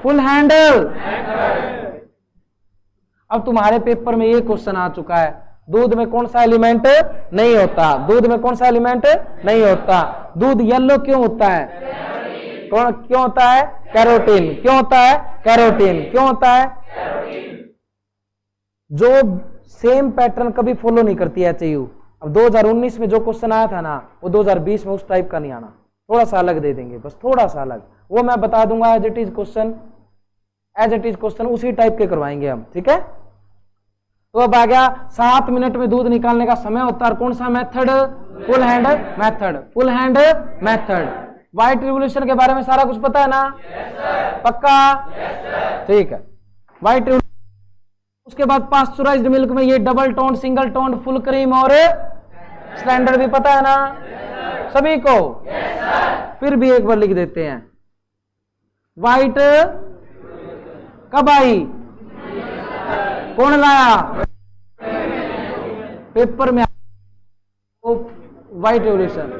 A: फुल हैंड। अब तुम्हारे पेपर में ये क्वेश्चन आ चुका है, दूध में कौन सा एलिमेंट नहीं होता, दूध में कौन सा एलिमेंट नहीं होता, दूध येलो क्यों होता है, कौन क्यों होता है, कैरोटीन, क्यों होता है, कैरोटीन, क्यों होता है, जो सेम पैटर्न कभी फॉलो नहीं करती है एचयू। अब 2019 में जो क्वेश्चन आया था ना, वो 2020 में उस टाइप का नहीं आना, थोड़ा सा अलग दे देंगे, बस थोड़ा सा अलग, वो मैं बता दूंगा as it is question, as it is question उसी टाइप के करवाएंगे हम, ठीक है। तो अब आ गया 7 मिनट में दूध निकालने का समय होता है, कौन सा method, full hand method, full hand method. White revolution के बारे में सारा कुछ पता है ना, पक्का, ठीक है। व्हाइट रिवोल्यूशन, उसके बाद पास्चुराइज्ड मिल्क में ये double tone, single tone, full cream और स्टैंडर्ड भी पता है ना सभी को, फिर भी एक बार लिख देते हैं। व्हाइट कब आई, कौन लाया, पेपर में white revolution,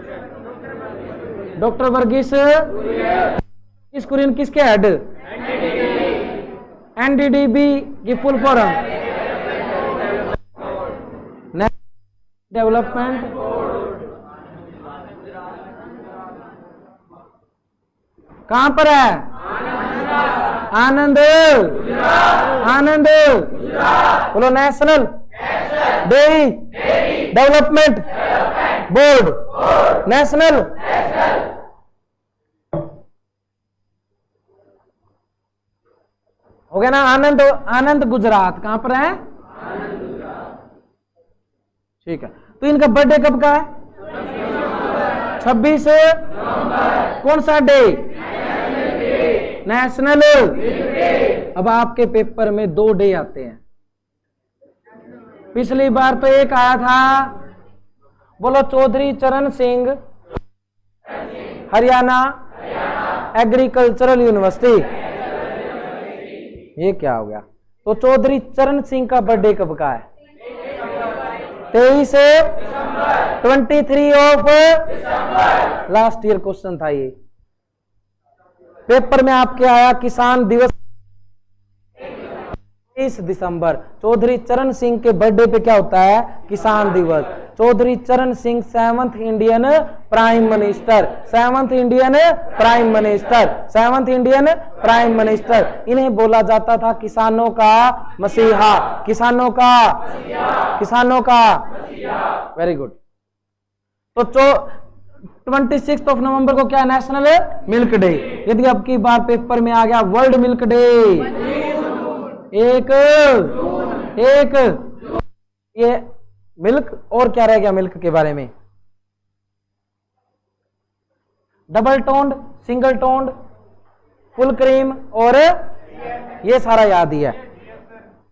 A: doctor Verghese Kurien, किसके हेड, एनडीडीबी की फुल फॉर्म, डेवलपमेंट कहां पर है, आनंद, आनंद बोलो, national dairy development board, national, हो गया ना। आनंद, आनंद गुजरात कहां पर है, ठीक है। तो इनका बर्थडे कब का है, 26 कौन सा डे, नेशनल। अब आपके पेपर में 2 डे आते हैं, पिछली बार तो एक आया था, बोलो, चौधरी चरण सिंह हरियाणा एग्रीकल्चरल यूनिवर्सिटी, ये क्या हो गया। तो चौधरी चरण सिंह का बर्थडे कब का है, 23 23 ऑफ लास्ट ईयर क्वेश्चन था ये, पेपर में आपके आया किसान दिवस 23 दिसंबर। चौधरी चरण सिंह के बर्थडे पे क्या होता है, किसान दिवस। चौधरी चरण Singh 7th Indian prime minister, 7th Indian prime minister, 7th Indian prime minister. इन्हें बोला जाता था किसानों का मसीहा, किसानों का, किसानों का, वेरी गुड। तो 26 नवंबर को क्या, नेशनल मिल्क डे। यदि अब की बार पेपर में आ गया वर्ल्ड मिल्क डे, एक ये मिल्क, और क्या रह गया मिल्क के बारे में, double toned, single toned, full cream, और ये सारा याद ही है।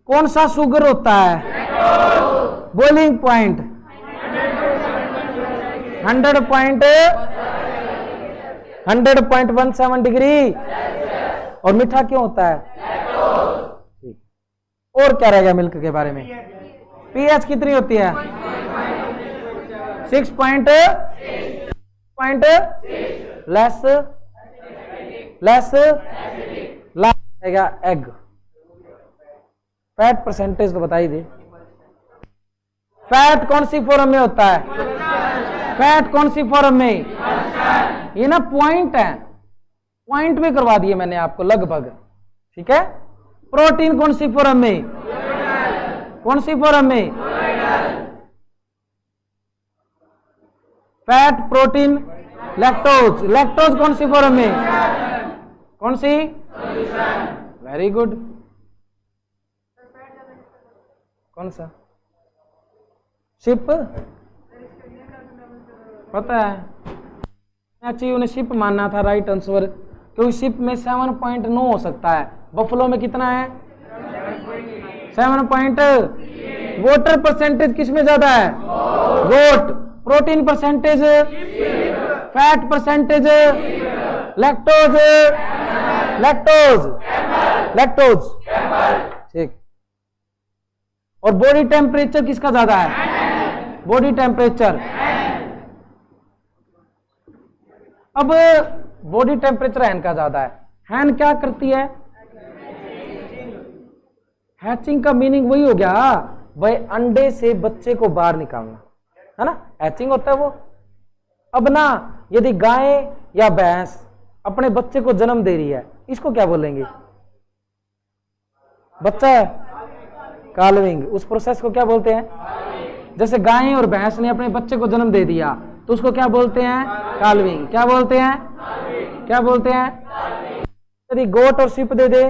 A: कौन सा शुगर होता है, बॉइलिंग पॉइंट 100.17 डिग्री, और मीठा क्यों होता है, और क्या रह गया मिल्क के बारे में, पीएच कितनी होती है, 6 पॉइंट लेस रहेगा एग। फैट परसेंटेज तो बताई दे, फैट कौन सी फॉर्म में होता है, फैट कौन सी फॉर्म में, ये ना पॉइंट है, पॉइंट भी करवा दिए मैंने आपको लगभग, ठीक है। प्रोटीन कौन सी फॉर्म में, कौन सी फॉर्म में, फैट, प्रोटीन, लैक्टोज, लैक्टोज कौन सी फॉर्म में, कौन सी, वेरी गुड, कौन सा, शिप, पता है, चाहिए उन्हें शिप मानना था राइट आंसर, क्योंकि शिप में 7.9 हो सकता है, बफलो में कितना है 7 पॉइंट। वोटर परसेंटेज किसमें ज्यादा है, vote, protein percentage, fat percentage, lactose, lactose, lactose, ठीक। और बॉडी टेम्परेचर किसका ज्यादा है? Body temperature. अब बॉडी टेम्परेचर हैन का ज्यादा है। हैन क्या करती है? हैचिंग का मीनिंग वही हो गया, वह अंडे से बच्चे को बाहर निकालना, है ना, हैचिंग होता है वो। अब ना यदि गाय या भैंस अपने बच्चे को जन्म दे रही है, इसको क्या बोलेंगे? बच्चा है, काल्विंग। उस प्रोसेस को क्या बोलते हैं? जैसे गाय और भैंस ने अपने बच्चे को जन्म दे दिया तो उसको क्या बोलते हैं? काल्विंग। क्या बोलते हैं? क्या बोलते हैं? यदि गोट और सिप दे दे,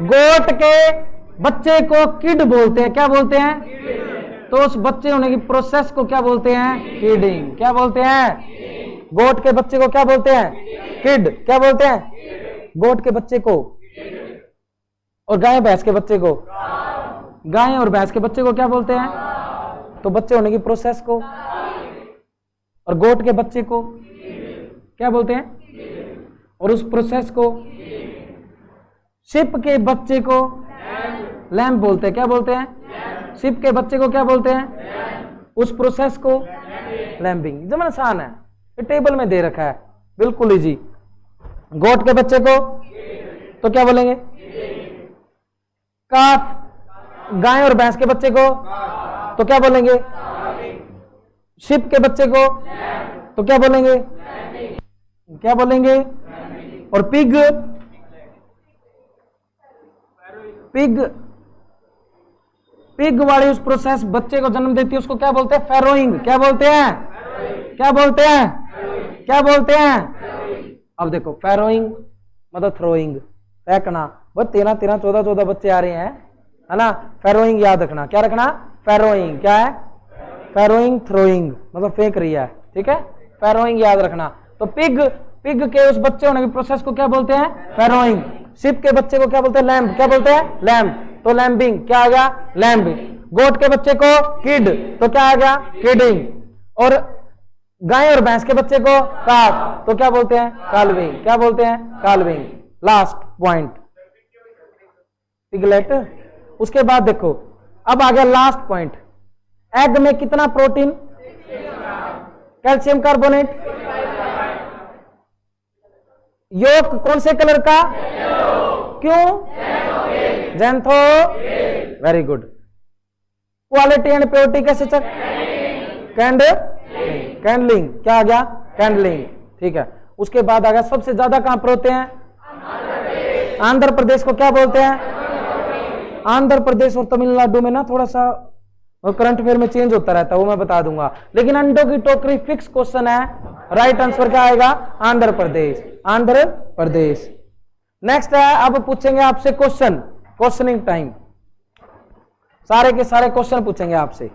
A: गोट के बच्चे को किड बोलते हैं। क्या बोलते हैं? तो उस बच्चे होने की प्रोसेस को क्या बोलते हैं? किडिंग। क्या बोलते हैं? गोट के बच्चे को क्या बोलते हैं? किड। क्या बोलते हैं? गोट के बच्चे को। और गाय भैंस के बच्चे को, गाय और भैंस के बच्चे को क्या बोलते हैं? तो बच्चे होने की प्रोसेस को। और गोट के बच्चे को क्या बोलते हैं? और उस प्रोसेस को। शिप के बच्चे को लैम्ब बोलते हैं। क्या बोलते हैं? शिप के बच्चे को क्या बोलते हैं? उस प्रोसेस को लैम्बिंग। एकदम आसान है, ये टेबल में दे रखा है, बिल्कुल इजी। गोट के बच्चे को तो क्या बोलेंगे? काफ। गाय और भैंस के बच्चे को तो क्या बोलेंगे? शिप के बच्चे को तो क्या बोलेंगे? क्या बोलेंगे? और पिग, पिग, पिग वाली उस प्रोसेस बच्चे को जन्म देती है, उसको क्या बोलते हैं? फैरोइंग। क्या बोलते हैं? क्या बोलते हैं? क्या बोलते हैं? अब देखो, फैरोइंग मतलब थ्रोइंग, फेंकना। वो 13 13 14 14 बच्चे आ रहे हैं, है ना। फैरोइंग याद रखना। क्या रखना? फैरोइंग। क्या है? फैरोइंग, थ्रोइंग मतलब फेंक रही है, ठीक है। फैरोइंग याद रखना। तो पिग, पिग के उस बच्चे होने की प्रोसेस को क्या बोलते हैं? फैरोइंग। शिप के बच्चे को क्या बोलते हैं? लैम्ब। क्या बोलते हैं? लैम्ब। तो लैम्बिंग। क्या आ गया? लैम्बिंग। गोट के बच्चे को किड, तो क्या आ गया? किडिंग। और गाय और भैंस के बच्चे को काफ, तो क्या बोलते हैं? काल्विंग। क्या बोलते हैं? काल्विंग। Last point piglet. उसके बाद देखो, अब आ गया लास्ट पॉइंट। एग में कितना प्रोटीन? Calcium carbonate. योक कौन से कलर का? क्यों? जेंथो। Very good. Quality and purity कैसे चेक? कैंडलिंग। क्या आ गया? कैंडलिंग, ठीक है। उसके बाद आ गया सबसे ज्यादा कहां पर होते हैं? आंध्र प्रदेश को क्या बोलते हैं? आंध्र प्रदेश और तमिलनाडु में ना थोड़ा सा करंट अफेयर में चेंज होता रहता है, वो मैं बता दूंगा। लेकिन अंडों की टोकरी फिक्स क्वेश्चन है, राइट आंसर क्या आएगा? आंध्र प्रदेश। आंध्र प्रदेश। नेक्स्ट है, अब पूछेंगे आपसे क्वेश्चन, क्वेश्चनिंग टाइम। सारे के सारे क्वेश्चन पूछेंगे आपसे।